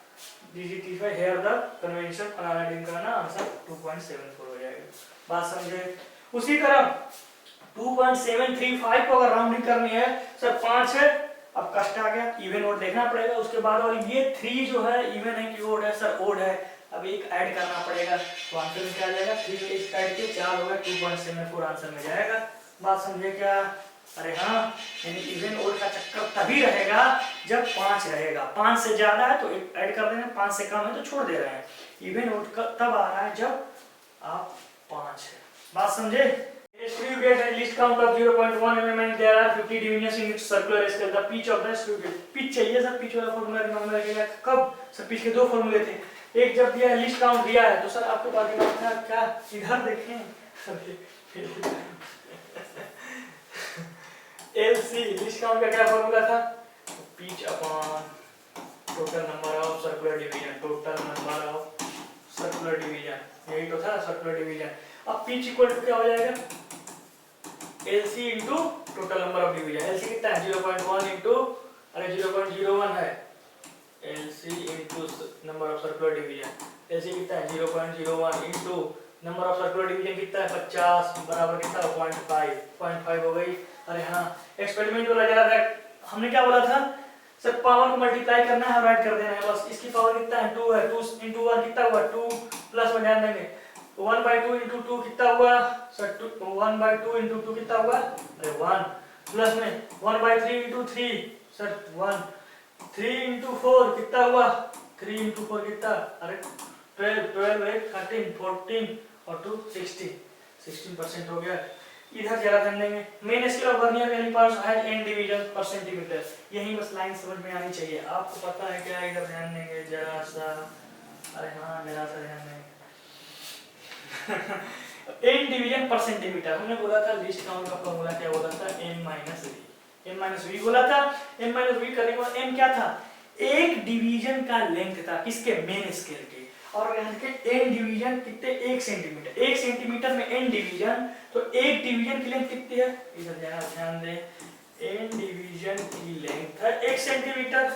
Digit here the convention analyzing करना, आंसर 2.74 हो जाएगा। बात समझे? उसी तरह 2.735 को अगर राउंडिंग करनी है, सर 5 है, अब कष्ट आ गया, इवन ओड देखना पड़ेगा। उसके बाद वाली ये 3 जो है इवन है कि ओड है? सर ओड है, अब एक ऐड करना पड़ेगा, तो आंसर में क्या आ जाएगा? 3 में एक ऐड के 4 होगा, 2.74 आंसर में जाएगा। बात समझे क्या? अरे हाँ, यानी इवन ओड का चक्कर तभी रहेगा जब 5 रहेगा। 5 से ज्यादा है तो एक ऐड कर देना, 5 से कम है तो छोड़ दे रहे हैं। इवन ओड तब आ रहा है जब आप 5 है। बात समझे? Screw gauge and least count of 0.1 mm and there are 50 divisions in its circular scale. The pitch of the screw gauge. pitch चाहिए सर, pitch वाला फॉर्मूला दिमाग में रखिएगा। कब? सर pitch के 2 फॉर्मूले थे, एक जब दिया है लिस्ट काउंट दिया है तो सर आपको बात दिमाग था क्या? इधर देखें, LC लिस्ट काउंट का क्या फॉर्मूला था? Pitch upon total number of circular division, total number of circular division, यही तो था सर्कुलर डिवीजन। अब पिच इक्वल टू क्या हो जाएगा? LC into total number of division. LC कितना है? 0.1 इनटू, अरे 0.01 है, LC into number of circular division. LC कितना है? 0.01 into number of circular division कितना है? 50 बराबर कितना? 0.5 हो गई। अरे हाँ, एक्सपेरिमेंट वाला जरा हमने क्या बोला था? सर पावर को मल्टीप्लाई करना है और ऐड कर देना है बस। इसकी पावर कितना है? 2 है, 2 × 1 कितना हुआ? 2 + 1 ध्यान देंगे, 1/2 इंटू 2 कितना हुआ सर? 1/2 इंटू 2 कितना हुआ? अरे 1 प्लस में 1/3 इंटू 3 सर 1 3 इंटू 4 कितना हुआ? 3 इंटू 4 कितना? अरे 12 8 13 14 और 2 16% हो गया। इधर जरा ध्यान देंगे, main scale of vernier callipers has n division per centimetre. यही बस लाइन समझ में आनी चाहिए। आपको पता है क्या? इधर ध्यान देंगे जरा सा, अरे हाँ जरा सा ध्यान देंगे n डिवीजन पर सेंटीमीटर। हमने बोला था लीस्ट काउंट का फॉर्मूला क्या बोला था? n माइनस v बोला था। n माइनस v करने के बाद n क्या था? एक डिवीजन का लेंथ था, किसके? मेन स्केल के। और यहाँ के n डिवीजन कितने? 1 सेंटीमीटर। 1 सेंटीमीटर में n डिवीजन, तो एक डिवीजन की लेंथ कितनी है? इधर जरा ध्यान दें, n डिवीजन की लेंथ है 1 सेंटीमीटर,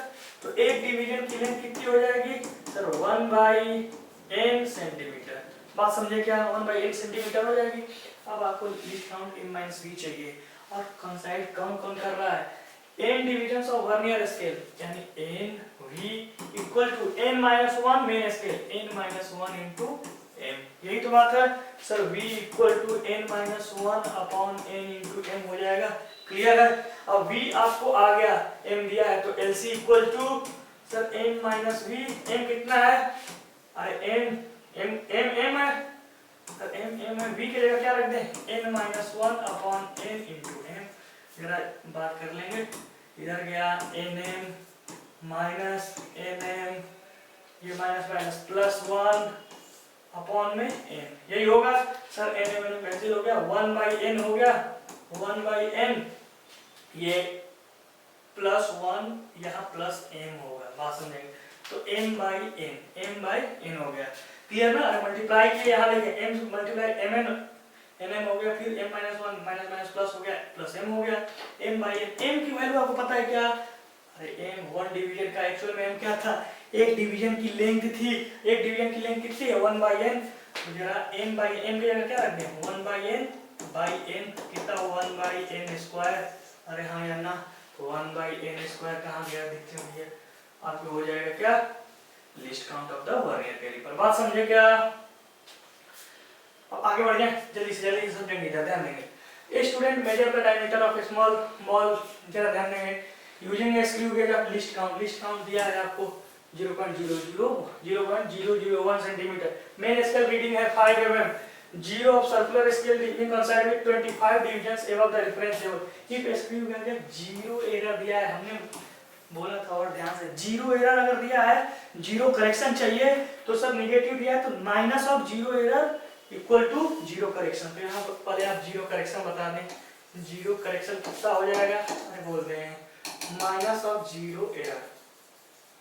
तो एक डिवीजन की लेंथ कितनी हो जाएगी सर? 1/n centimetre. बात समझे क्या? 1/n सेंटीमीटर हो जाएगी। अब आपको least count n minus v चाहिए, और कौन साइड कौन कौन कर रहा है? n divisions of vernier scale, यानी n v equal to n minus 1 main scale, n minus 1 into m। यही तो बात है sir. v equal to n minus 1 upon n into m हो जाएगा। क्लियर है? अब v आपको आ गया, m दिया है, तो LC equal to sir n minus v। m कितना है? अरे m है सर, m है। v की जगह क्या रख दें? n minus 1 upon n into m। जरा बात कर लेंगे, इधर गया nm माइनस nm, ये माइनस माइनस प्लस 1 अपॉन में n। यही होगा सर। nm कैंसिल हो गया, 1/n हो गया, 1/n, ये प्लस 1 यहाँ प्लस m होगा। बात समझेंगे, तो m/n हो गया। क्लियर ना? मल्टीप्लाई किए यहाँ लेके m मल्टीप्लाई nm हो गया, फिर m minus 1 minus minus plus हो गया, प्लस m हो गया, m/n। m की वैल्यू आपको पता है क्या? अरे m 1 डिवीजन का एक्चुअल में m क्या था? एक डिवीजन की लेंथ थी। एक डिवीजन की लेंथ कितनी है? 1/n। तो जरा m/n की जगह क्या रख दें? 1/n कितना? 1/n square. अरे हाँ यार ना, 1/n स्क्वायर कहाँ गया? देखते हैं भैया, आपको हो जाएगा क्या? Least count of the vernier calliper. बात समझे क्या? अब आगे बढ़ जाए, जल्दी से जल्दी समझेंगे, ध्यान देंगे। A student measure the diameter of small ball, जरा ध्यान देंगे। Using A screw gauge of list count दिया है आपको 0.001 सेंटीमीटर। मेन स्केल रीडिंग है 5 mm। Zero of circular scale reading on side with 25 divisions above the reference level. If screw gauge zero error दिया है, हमने बोला था और ध्यान से, जीरो एरर अगर दिया है, जीरो करेक्शन चाहिए, तो सब निगेटिव दिया है, तो minus of zero error equal to zero correction. तो यहाँ पहले आप जीरो करेक्शन बता दें। जीरो करेक्शन कितना हो जाएगा? अरे बोलते हैं माइनस ऑफ जीरो एरर,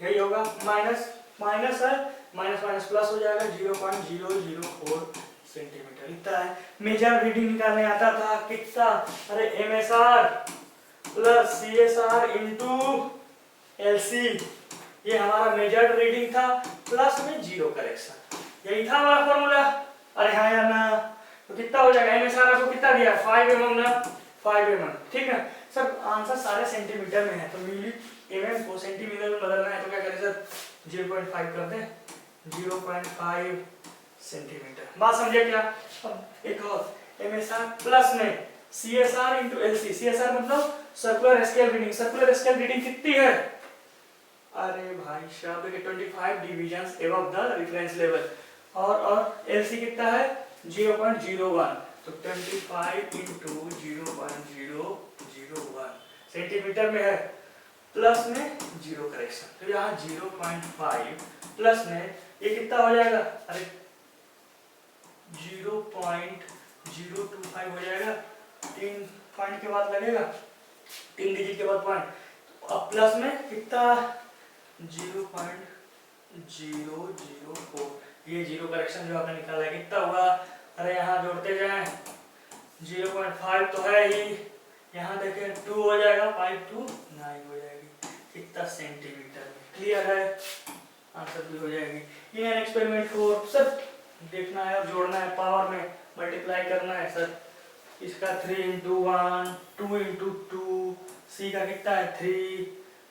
यही होगा। माइनस माइनस है, माइनस माइनस प्लस हो जाएगा, 0.004 सेंटीमीटर इतना है। मेजर रीडिंग निकालने आता था कितना? अरे MSR plus CSR into LC, ये हमारा मेजर्ड रीडिंग था, प्लस में जीरो करेक्शन, यही था हमारा फॉर्मूला। अरे हाँ यार ना, तो कितना हो जाएगा? MSR आपको कितना दिया? 5 mm ना, 5 mm, ठीक है सर। आंसर सारे सेंटीमीटर में है, तो यूनिट mm को सेंटीमीटर में बदलना है, तो क्या करें सर? 0.5 कर दें, 0.5 सेंटीमीटर। बात समझे क्या? अब एक और, MSR प्लस में CSR इंटू LC। CSR मतलब circular scale reading. Circular scale reading कितनी है? अरे भाई साहब, 25 divisions above the reference level. और LC कितना है? 0.01, तो 25 इंटू 0.001 सेंटीमीटर में है, प्लस में जीरो करेक्शन, तो यहाँ 0.5 प्लस में ये कितना हो जाएगा? अरे 0.025 हो जाएगा। 3 पॉइंट के बाद लगेगा, 3 डिजिट के बाद पॉइंट, तो अब प्लस में कितना? 0.004। ये जीरो करेक्शन जो आपने निकाला है कितना हुआ? अरे यहाँ जोड़ते जाएं, 0.5 तो है ही, यहाँ देखें 2 हो जाएगा, 5 2 9 हो जाएगी, कितना? सेंटीमीटर में। क्लियर है? आंसर भी हो जाएगी। ये एक्सपेरिमेंट 4 सर देखना है और जोड़ना है, पावर में मल्टीप्लाई करना है सर। इसका 3 इंटू 1, 2 इंटू 2, सी का कितना है? 3,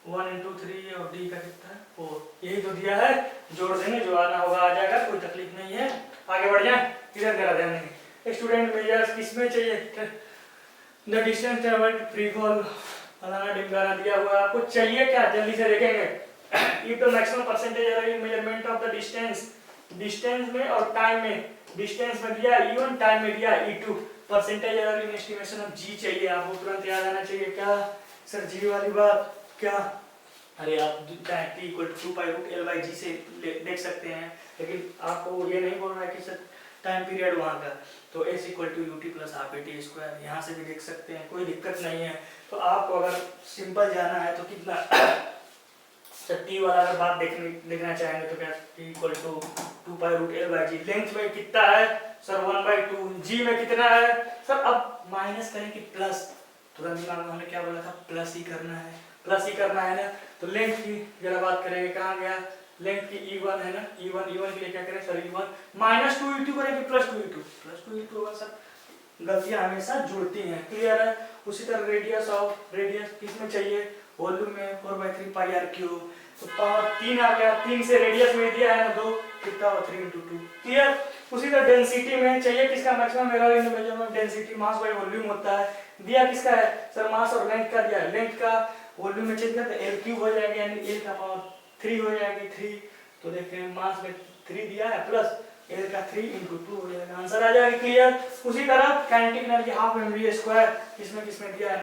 1 इंटू 3, और डी का कितना है? 4। यही तो दिया है, जोड़ देंगे, जो आना होगा आ जाएगा, कोई तकलीफ नहीं है। आगे बढ़ जाए। इधर करा ध्यान नहीं। स्टूडेंट मेजर्स किसमें चाहिए, the distance travelled free fall फलाना ढिमकाना दिया हुआ है, आपको चाहिए क्या जल्दी से देखेंगे। If the maximum percentage error in measurement of the distance, distance में और टाइम में, डिस्टेंस में दिया ई1, टाइम में दिया ई2, percentage error in estimation of g चाहिए, आपको तुरंत याद आना चाहिए। क्या सर जी वाली बात, क्या अरे आप t equal to 2 pi root L by g से देख सकते हैं, लेकिन आपको ये नहीं बोल रहा है कि सर टाइम पीरियड वहाँ का, तो s equal to U T plus half A T square यहाँ से भी देख सकते हैं, कोई दिक्कत नहीं है। तो आपको अगर सिंपल जाना है तो कितना सर टी वाला अगर बात देखना चाहेंगे तो क्या t equal to 2 pi root L by G, length में कितना है सर 1/2, जी में कितना है सर, अब माइनस करें कि प्लस, तुरंत दिमाग में हमने क्या बोला था प्लस ही करना है, प्लस ही करना है ना। तो लेंथ की जरा बात करेंगे, कहाँ गया लेंथ की e1 है ना, e1 के लिए क्या करें सर e1 माइनस 2e2 करेंगे प्लस 2e2 होगा सर, गलतियां हमेशा जुड़ती हैं, क्लियर है। उसी तरह रेडियस किसमें चाहिए, वॉल्यूम में 4/3 पाई आर क्यूब, तो पावर 3 आ गया, 3 से रेडियस में दिया है ना 2, कितना हुआ 3 × 2, क्लियर। उसी तरह डेंसिटी में चाहिए किसका maximum error in measurement, density mass by volume होता है, दिया किसका है सर मास और लेंथ का दिया, लेंथ का वॉल्यूम में चेंज करते एल क्यूब हो जाएगा, यानी एल का पावर 3 हो जाएगी 3, तो देखते हैं मास में 3 दिया है प्लस एल का 3 × 2 हो जाएगा, आंसर आ जाएगा, क्लियर। उसी तरह काइनेटिक एनर्जी हाफ mv² किसमें दिया है